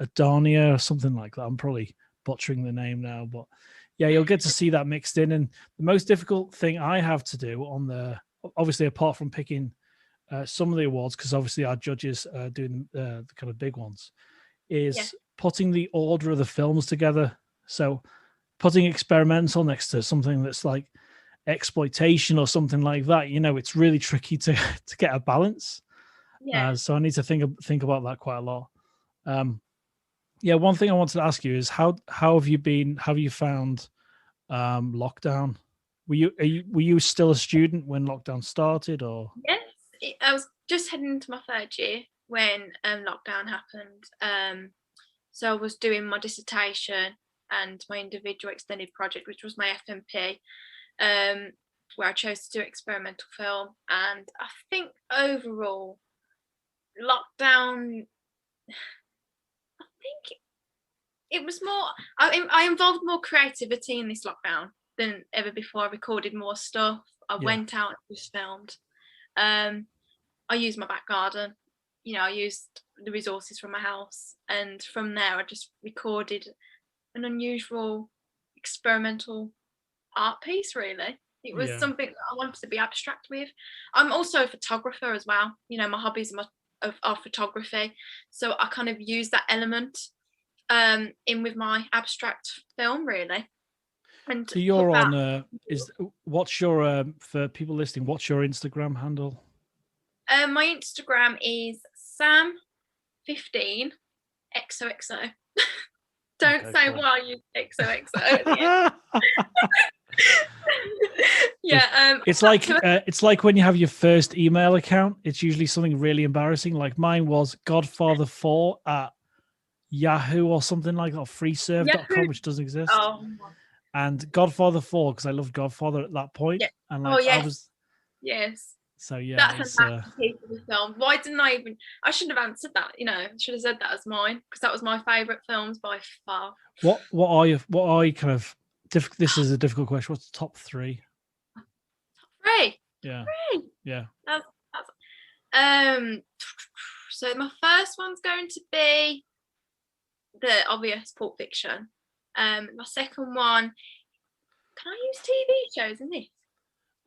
Adonia or something like that. I'm probably butchering the name now, but yeah, you'll get to see that mixed in. And the most difficult thing I have to do obviously, apart from picking some of the awards, because obviously our judges are doing the kind of big ones, is putting the order of the films together. So putting experimental next to something that's like exploitation or something like that, it's really tricky to get a balance. Yeah. So I need to think about that quite a lot. One thing I wanted to ask you is how have you been? How have you found lockdown? Were you still a student when lockdown started, or? Yes, I was just heading into my 3rd year when lockdown happened. So I was doing my dissertation and my individual extended project, which was my FMP, where I chose to do experimental film. And I think overall, lockdown, I think it was more, I involved more creativity in this lockdown than ever before. I recorded more stuff. I went out and just filmed. I used my back garden. I used the resources from my house. And from there, I just recorded an unusual experimental art piece, really. It was something that I wanted to be abstract with. I'm also a photographer as well. My hobbies are photography. So I kind of use that element in with my abstract film, really. And so you're on what's your for people listening, what's your Instagram handle? My Instagram is Sam15 XOXO. Don't say why you XOXO. Yeah. It's like when you have your first email account, it's usually something really embarrassing. Like mine was Godfather4 at Yahoo or something like that, or freeserve.com, which doesn't exist. Oh. And Godfather4, because I loved Godfather at that point. Yeah. And like yes. So yeah, that's a masterpiece of the film. Why didn't I should have answered that. I should have said that as mine, because that was my favourite films by far. What are you kind of this is a difficult question. What's the top 3? Top 3? Yeah. 3? Yeah. That's so my first one's going to be the obvious Pulp Fiction. My second one, can I use TV shows in this?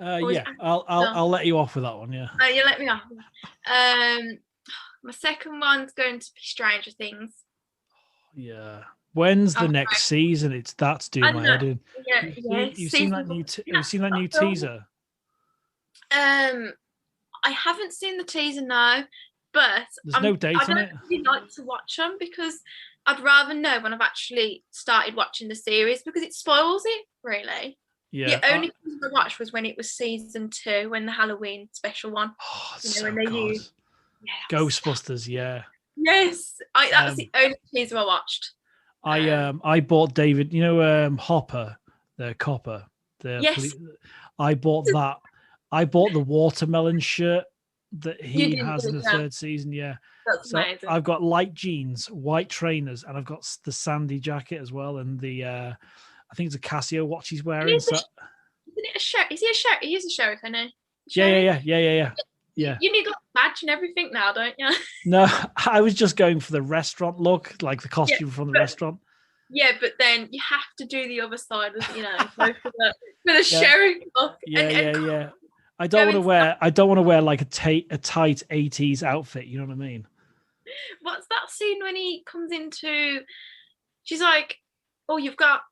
I'll let you off with that one. Yeah. Oh, you let me off. My second one's going to be Stranger Things. Yeah. When's the next season? That's doing my head in. Yeah. You've seen that new teaser? I haven't seen the teaser, no, but there's no date on it. I don't really like to watch them because I'd rather know when I've actually started watching the series, because it spoils it, really. Yeah. The only thing I watched was when it was season 2, when the Halloween special one. Oh, when they used Ghostbusters, yeah. Yes, that's the only teaser I watched. I bought David, Hopper, the copper. I bought that. I bought the watermelon shirt that he has in the 3rd season. Yeah, that's amazing. I've got light jeans, white trainers, and I've got the sandy jacket as well, and the I think it's a Casio watch he's wearing. Isn't a sheriff? Is he a sheriff? He is a sheriff, isn't he? Yeah. You need like a badge and everything now, don't you? No, I was just going for the restaurant look, like the costume from the restaurant. Yeah, but then you have to do the other side, you know, go for the sheriff look. Yeah. I don't want to wear like a tight 80s outfit. You know what I mean? What's that scene when he comes into? She's like, "Oh, you've got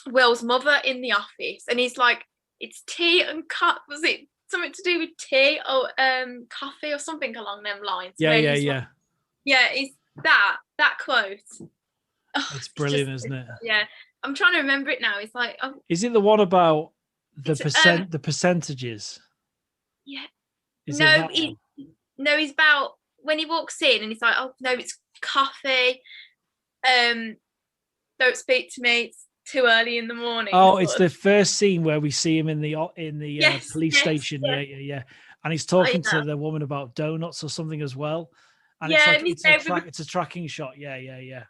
Will's mother in the office," and he's like, "It's tea and cut. Was it something to do with tea or coffee or something along them lines?" Yeah. Like, yeah, it's that quote. Oh, it's brilliant, isn't it? Yeah, I'm trying to remember it now. It's like, is it the one about the percentages? Yeah. No, he's about when he walks in and he's like, "Oh no, it's coffee. Don't speak to me. It's too early in the morning." Oh, it's the first scene where we see him in the police station. Yeah. And he's talking to the woman about donuts or something as well. And it's a tracking shot. Yeah.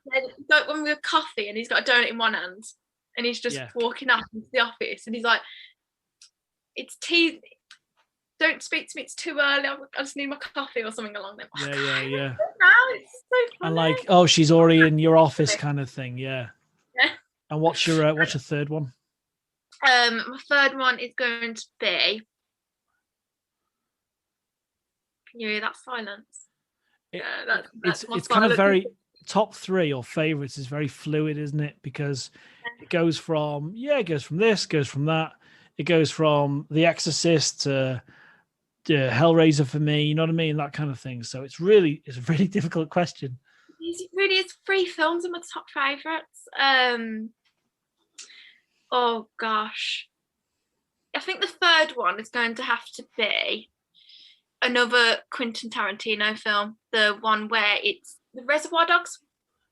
Like one with coffee, and he's got a donut in one hand, and he's just walking up into the office, and he's like, "It's tea. Don't speak to me. It's too early. I just need my coffee," or something along them. Yeah. It's so funny. And like, "Oh, she's already in your office," kind of thing. Yeah. And what's your third one? My third one is going to be. Can you hear that silence? It's kind of very top three or favorites is very fluid, isn't it? Because it goes from this, goes from that. It goes from The Exorcist to Hellraiser for me, you know what I mean? That kind of thing. So it's a really difficult question. It really is. 3 films are my top favourites. Oh gosh. I think the third one is going to have to be another Quentin Tarantino film. The one where it's the Reservoir Dogs.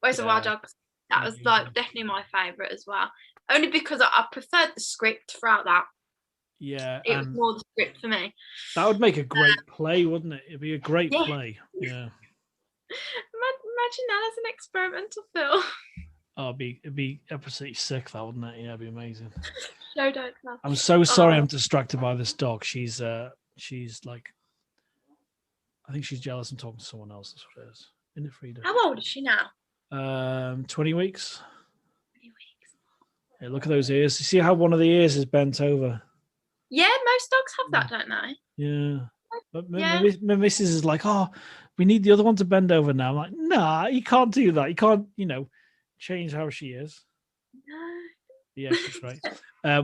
Dogs. That was like definitely my favourite as well. Only because I preferred the script throughout that. Yeah. It was more the script for me. That would make a great play, wouldn't it? It'd be a great play. Yeah. Imagine that as an experimental film. Oh, it'd be absolutely sick, that, wouldn't it? Yeah, it'd be amazing. I'm so sorry I'm distracted by this dog. She's like, I think she's jealous and talking to someone else. That's what it is. In the freedom. How old is she now? 20 weeks. 20 weeks. Hey, look at those ears. You see how one of the ears is bent over? Yeah, most dogs have that, don't they? Yeah. But my missus is like, "Oh, we need the other one to bend over now." I'm like, "Nah, you can't do that. You can't, change how she is." No. Yeah, she's right.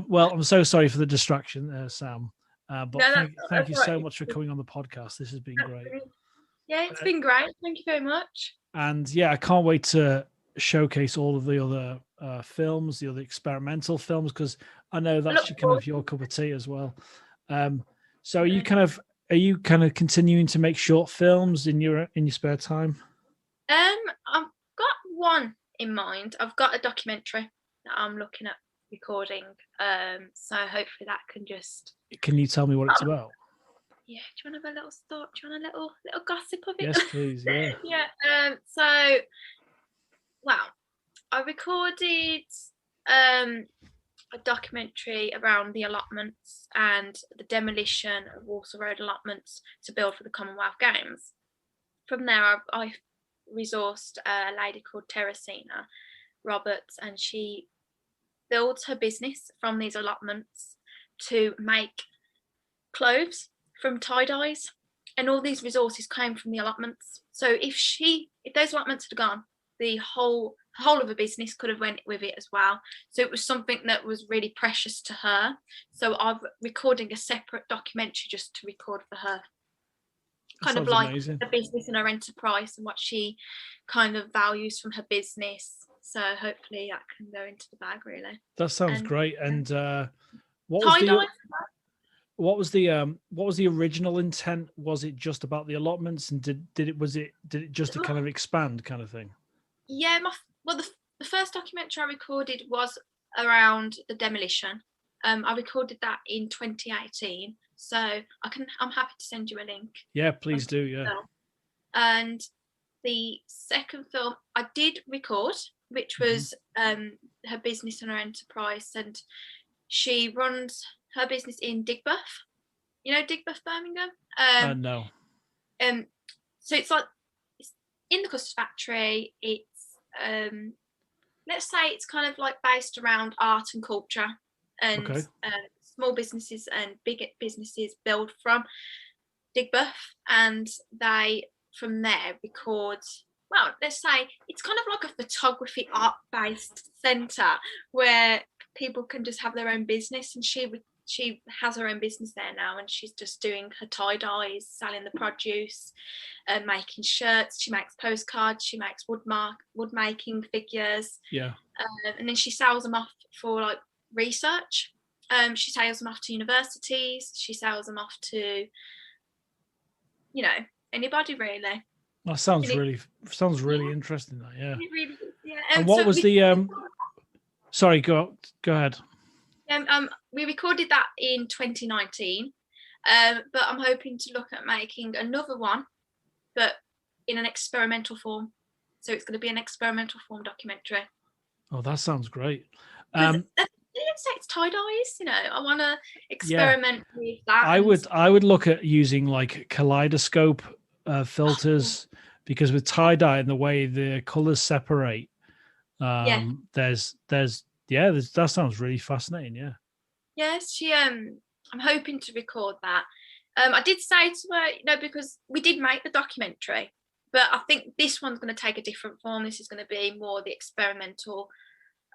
Well, I'm so sorry for the distraction, Sam. But thank you so much for coming on the podcast. This has been great. Yeah, it's been great. Thank you very much. And yeah, I can't wait to showcase all of the other films, the other experimental films, because I know that's kind of your cup of tea as well. So are you kind of continuing to make short films in your spare time? I've got one in mind. I've got a documentary that I'm looking at recording. So hopefully that can just. Can you tell me what it's about? Yeah. Do you want to have a little thought? Do you want a little gossip of it? Yes, please. Yeah. Yeah. So, well, I recorded a documentary around the allotments and the demolition of Walsall Road allotments to build for the Commonwealth Games. From there, I resourced a lady called Teresina Roberts, and she builds her business from these allotments to make clothes from tie-dyes, and all these resources came from the allotments. So if those allotments had gone, the whole of the business could have went with it as well. So it was something that was really precious to her. So I'm recording a separate documentary just to record for her. Kind of like amazing. Her business and her enterprise and what she kind of values from her business. So hopefully that can go into the bag, really. That sounds great. And what was the original intent? Was it just about the allotments, and did it just to kind of expand, kind of thing? Yeah, the first documentary I recorded was around the demolition. I recorded that in 2018, so I'm happy to send you a link. Yeah, please do. Yeah. And the second film I did record, which was her business and her enterprise, and She runs her business in Digbeth. You know Digbeth, Birmingham? No. So it's like, it's in the custard factory. It's let's say it's kind of like based around art and culture, and Okay. small businesses and big businesses build from Digbeth, and they from there record. Well, let's say it's kind of like a photography art based centre where people can just have their own business, and she has her own business there now, and she's just doing her tie dyes, selling the produce, making shirts. She makes postcards. She makes wood making figures. Yeah. And then she sells them off for like research. She sells them off to universities. She sells them off to, you know, anybody really. That sounds really interesting. That, yeah. It really is, yeah. And what was the Sorry, go ahead. We recorded that in 2019, but I'm hoping to look at making another one, but in an experimental form. So it's going to be an experimental form documentary. Oh, that sounds great. It's tie dyes, you know. I want to experiment with that. I would look at using like kaleidoscope filters, because with tie dye and the way the colors separate, that sounds really fascinating. Yeah. Yes, I'm hoping to record that. I did say to her, you know, because we did make the documentary, but I think this one's going to take a different form. This is going to be more the experimental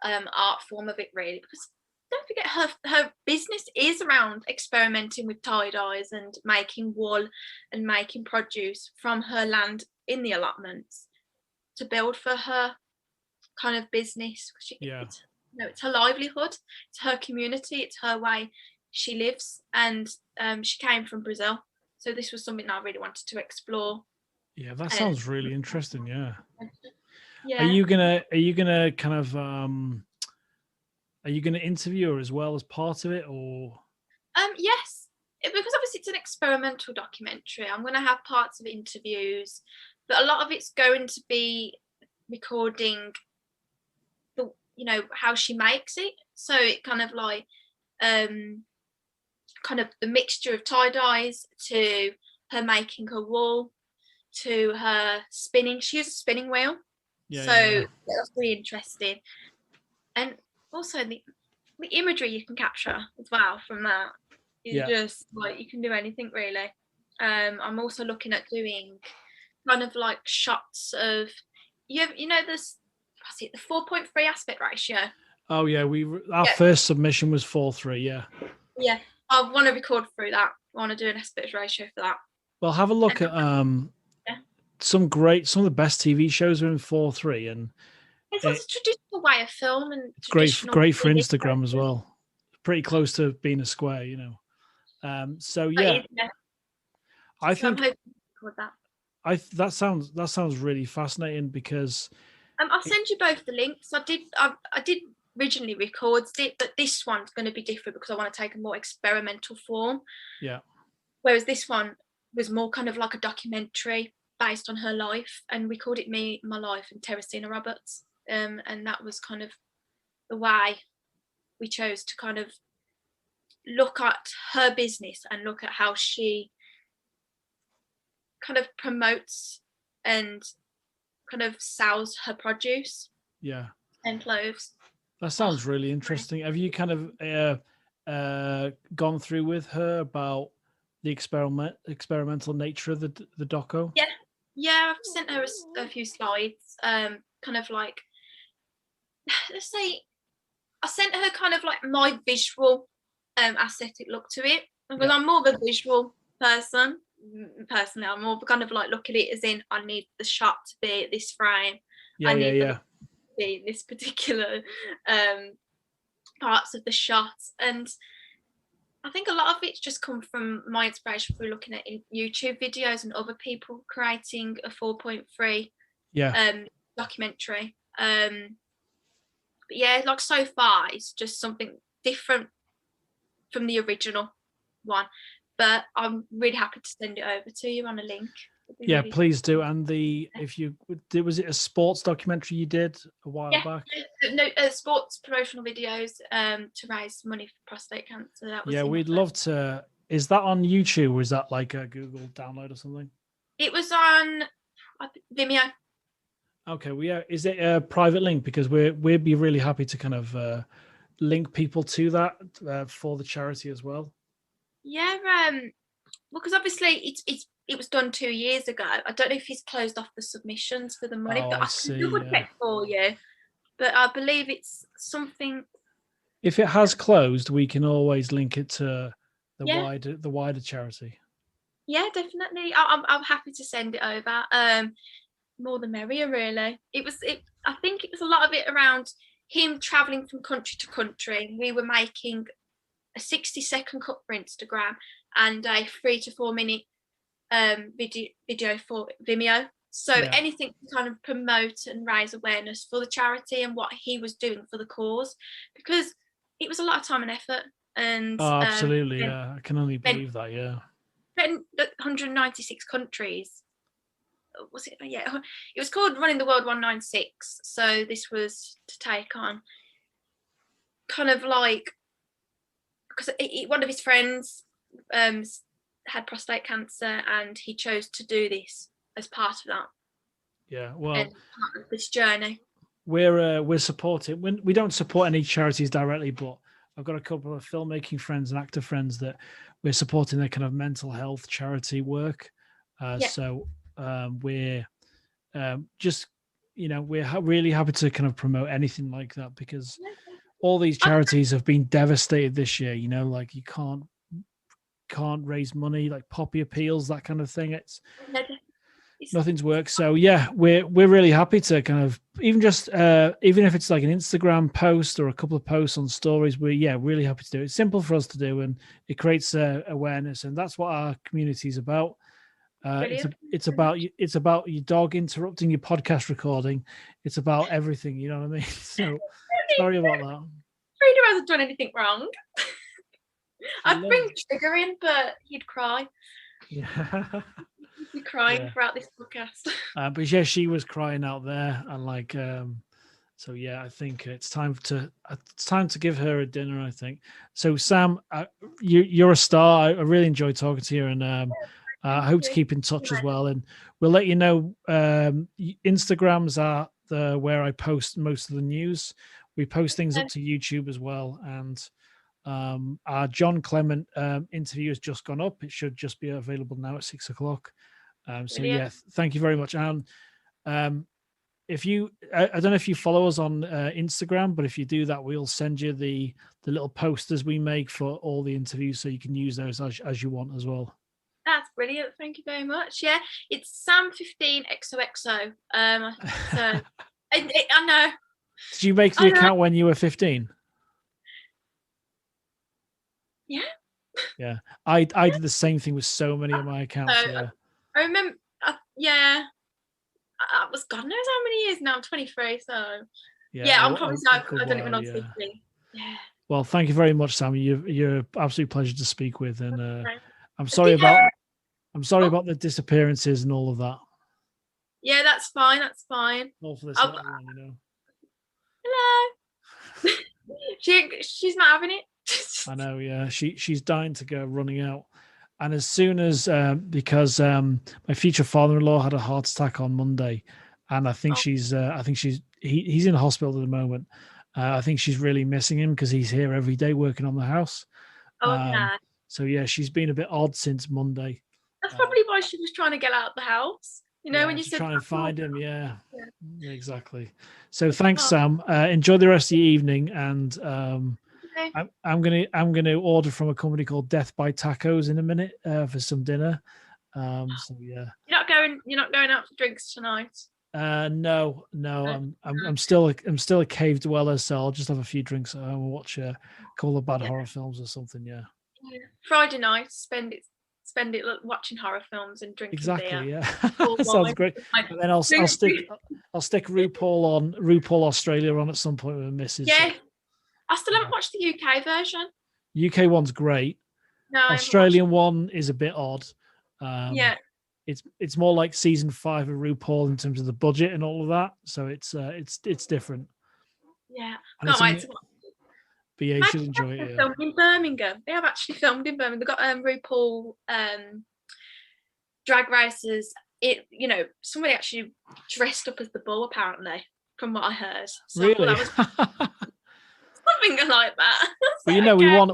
art form of it, really, because don't forget her business is around experimenting with tie dyes and making wool and making produce from her land in the allotments to build for her kind of business. It's her livelihood, it's her community, it's her way she lives, and she came from Brazil, so this was something I really wanted to explore. Yeah, that sounds really interesting. Yeah. Yeah. Are you gonna kind of are you gonna interview her as well as part of it, or? Yes, because obviously it's an experimental documentary. I'm going to have parts of interviews, but a lot of it's going to be recording the, you know, how she makes it. So it kind of like kind of the mixture of tie dyes to her making her wool to her spinning. She uses a spinning wheel. That's really interesting. And also the imagery you can capture as well from that is just like, you can do anything really. I'm also looking at doing kind of like shots of you know this, what's it, the 4.3 aspect ratio. Oh yeah, our first submission was 4:3. Yeah, I want to record through that. I want to do an aspect ratio for that. Well, have a look at some of the best TV shows are in 4:3, and it's a traditional way of film, and it's great for Instagram as well. Pretty close to being a square, you know. I think I'm hoping to record that. That sounds really fascinating, because I'll send you both the links. I did originally record it, but this one's going to be different because I want to take a more experimental form. Yeah. Whereas this one was more kind of like a documentary based on her life, and we called it Me, My Life, and Teresina Roberts. And that was kind of the way we chose to kind of look at her business and look at how she kind of promotes and kind of sells her produce and clothes. That sounds really interesting. Have you kind of gone through with her about the experimental nature of the doco? Yeah, I've sent her a few slides, kind of like, let's say I sent her kind of like my visual aesthetic look to it, because I'm more of a visual person. Personally, I'm more kind of like look at it as in, I need the shot to be this frame. I need to be this particular parts of the shot. And I think a lot of it's just come from my inspiration through looking at YouTube videos and other people creating a 4.3 documentary. But yeah, like so far it's just something different from the original one, but I'm really happy to send it over to you on a link. Yeah, please do. And if you did, was it a sports documentary you did a while back? No, sports promotional videos to raise money for prostate cancer. That was we'd love to. Is that on YouTube or is that like a Google download or something? It was on Vimeo. Okay, is it a private link? Because we'd be really happy to kind of link people to that for the charity as well. Yeah, because obviously it was done 2 years ago. I don't know if he's closed off the submissions for the money, but I can double check for you. But I believe it's something. If it has closed, we can always link it to the wider charity. Yeah, definitely. I'm happy to send it over. More the merrier, really. I think it was a lot of it around him traveling from country to country. We were making a 60-second cut for Instagram and a 3 to 4 minute video for Vimeo. So anything to kind of promote and raise awareness for the charity and what he was doing for the cause, because it was a lot of time and effort. And absolutely, I can only believe that. 196 countries. Was it? Yeah, it was called Running the World 196. So this was to take on kind of like, because one of his friends had prostate cancer and he chose to do this as part of that. Yeah, well, and part of this journey. We're supporting. We don't support any charities directly, but I've got a couple of filmmaking friends and actor friends that we're supporting their kind of mental health charity work. So we're just, we're really happy to kind of promote anything like that, because all these charities have been devastated this year. Like you can't raise money, like poppy appeals, that kind of thing. Nothing's worked. So we're really happy to kind of even if it's like an Instagram post or a couple of posts on stories, we're really happy to do it. It's simple for us to do, and it creates awareness, and that's what our community is about. It's about your dog interrupting your podcast recording. It's about everything, you know what I mean? So sorry about that. Frida hasn't done anything wrong. I'd bring triggering, but he'd cry. Yeah. He'd be crying throughout this podcast. But yeah, she was crying out there, and like, so yeah, I think it's time to give her a dinner, I think. So Sam, you're a star. I really enjoyed talking to you, and I hope to keep in touch as well. And we'll let you know. Instagrams are where I post most of the news. We post things up to YouTube as well, and our John Clement interview has just gone up. It should just be available now at 6 o'clock. So yeah, thank you very much. And if you, I don't know if you follow us on Instagram, but if you do that, we'll send you the little posters we make for all the interviews, so you can use those as you want as well. That's brilliant. Thank you very much. Yeah, it's Sam15XOXO. So I know. Did you make the account when you were 15? Yeah. Yeah, I did the same thing with so many of my accounts. I remember. I was God knows how many years now. I'm 23, so I'm probably I've done it when I was 15. Yeah. Well, thank you very much, Sam. You're an absolute pleasure to speak with, and I'm sorry about the disappearances and all of that. Yeah, that's fine. That's fine. All for this little one, Hello. She's not having it. I know. Yeah, she's dying to go, running out. And as soon as because my future father-in-law had a heart attack on Monday, and I think he's in hospital at the moment. I think she's really missing him because he's here every day working on the house. So yeah, she's been a bit odd since Monday. That's probably why she was trying to get out of the house. When you said try and find him. Yeah, exactly. So thanks, Sam. Enjoy the rest of your evening, and I'm gonna order from a company called Death by Tacos in a minute for some dinner. So yeah. You're not going out for drinks tonight. No. I'm still a cave dweller, so I'll just have a few drinks at home and watch a couple of bad horror films or something. Yeah. Friday night, spend it watching horror films and drinking beer. Yeah. That sounds great. And then I'll stick RuPaul Australia on at some point with Mrs. Yeah. I still haven't watched the UK version. UK one's great. No, Australian one is a bit odd. it's more like season 5 of RuPaul in terms of the budget and all of that. So it's different. Yeah, And can't wait to watch. But yeah, you should enjoy it. Yeah. Filmed in Birmingham. They have actually filmed in Birmingham. They've got RuPaul drag races. Somebody actually dressed up as the bull, apparently, from what I heard. So really? I thought that was something like that. Well, okay.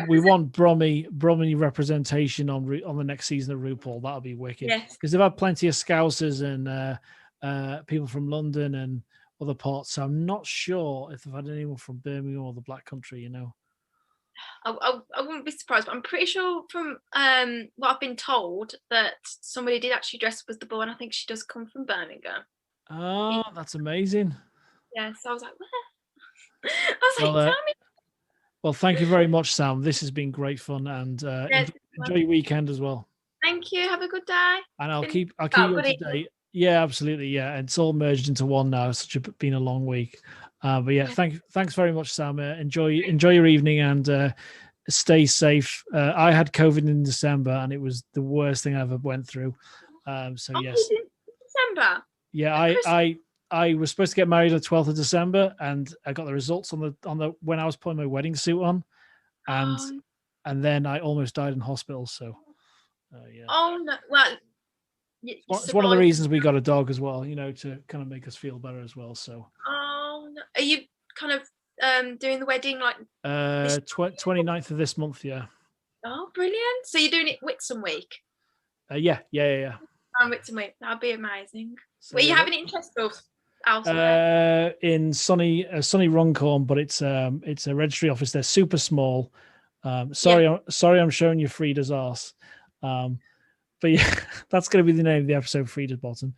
we want Brummy representation on the next season of RuPaul. That'll be wicked. Yes. Because they've had plenty of Scousers and people from London and other parts. So I'm not sure if they've had anyone from Birmingham or the Black Country. I wouldn't be surprised, but I'm pretty sure from what I've been told that somebody did actually dress up as the bull, and I think she does come from Birmingham. Oh, that's amazing. Yeah, so I was like, what? Tell me. Well, thank you very much, Sam. This has been great fun, and enjoy your weekend as well. Thank you. Have a good day. And I'll keep you up to date. Yeah, absolutely. Yeah, and it's all merged into one now. It's been a long week. But yeah, thanks very much, Sam. Enjoy your evening and stay safe. I had COVID in December, and it was the worst thing I ever went through. Yes, December. Yeah, I was supposed to get married on the 12th of December, and I got the results on the when I was putting my wedding suit on, and then I almost died in hospital. So yeah. Oh no! Well, it's one of the reasons we got a dog as well, to kind of make us feel better as well. So. Oh no! Are you kind of doing the wedding like 29th of this month? Yeah. Oh, brilliant! So you're doing it Whitsun week? Yeah. Whitsun week. That'd be amazing. So, you having it in Chesterfield? In sunny Runcorn, but it's a registry office. They're super small. Sorry, I'm showing you Frida's arse. But yeah, that's going to be the name of the episode, Frida's bottom.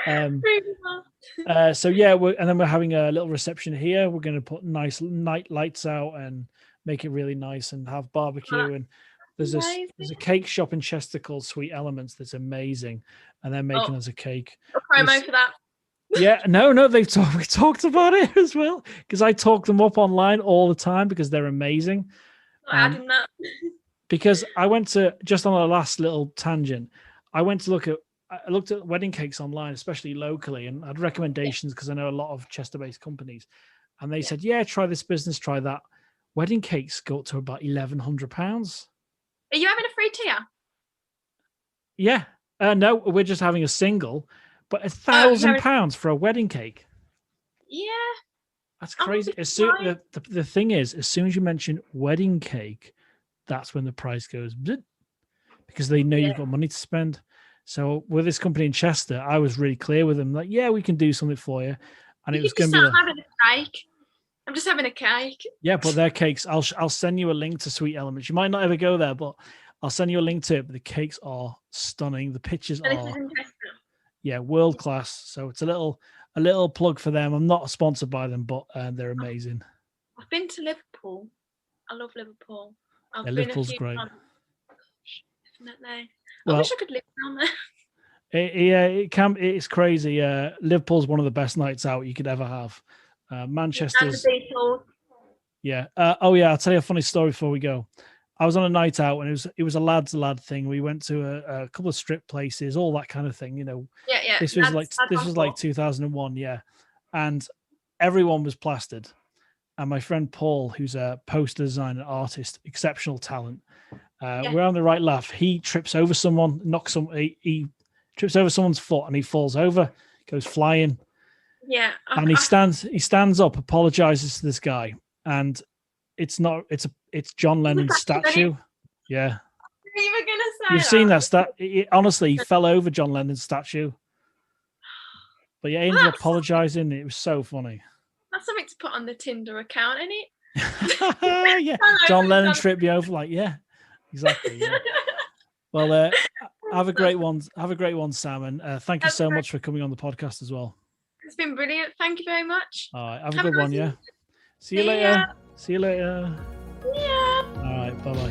So yeah, and then we're having a little reception here. We're going to put nice night lights out and make it really nice and have barbecue. And there's a cake shop in Chester called Sweet Elements that's amazing, and they're making us a cake. A promo for that. Yeah, no, we talked about it as well, because I talk them up online all the time because they're amazing. Adding that. Because I went to, just on a last little tangent, I looked at wedding cakes online, especially locally, and had recommendations because I know a lot of Chester-based companies, and they said, yeah, try this business, try that. Wedding cakes go up to about £1,100. Are you having a free tier? Yeah. No, we're just having a single, but £1,000 for a wedding cake. Yeah. That's crazy. The thing is, as soon as you mention wedding cake, that's when the price goes, because they know you've got money to spend. So with this company in Chester, I was really clear with them, like, yeah, we can do something for you. And it was going to be having a cake. I'm just having a cake. Yeah, but their cakes, I'll send you a link to Sweet Elements. You might not ever go there, but I'll send you a link to it. But the cakes are stunning. The pictures are world class. So it's a little plug for them. I'm not sponsored by them, but they're amazing. I've been to Liverpool. I love Liverpool. Liverpool's great. Definitely. I wish I could live down there. It's crazy. Liverpool's one of the best nights out you could ever have. Manchester's. Yeah. I'll tell you a funny story before we go. I was on a night out, and it was a lads thing. We went to a couple of strip places, all that kind of thing. Yeah. This was like 2001. Yeah, and everyone was plastered. And my friend Paul, who's a poster designer artist, exceptional talent. We're on the right laugh. He trips over someone, he trips over someone's foot, and he falls over, goes flying. Yeah. And he stands up, apologizes to this guy, and it's John Lennon's statue. Yeah. You were gonna say you've seen that honestly, he fell over John Lennon's statue. But yeah, he ended up apologizing. It was so funny. That's something to put on the Tinder account, isn't it? Yeah. John Lennon tripped me over, like, yeah, exactly. Yeah. Well, have a great one. Have a great one, Sam, and thank you so much for coming on the podcast as well. It's been brilliant. Thank you very much. All right, have a good one, yeah. See you later. See you later. Yeah. All right, bye-bye.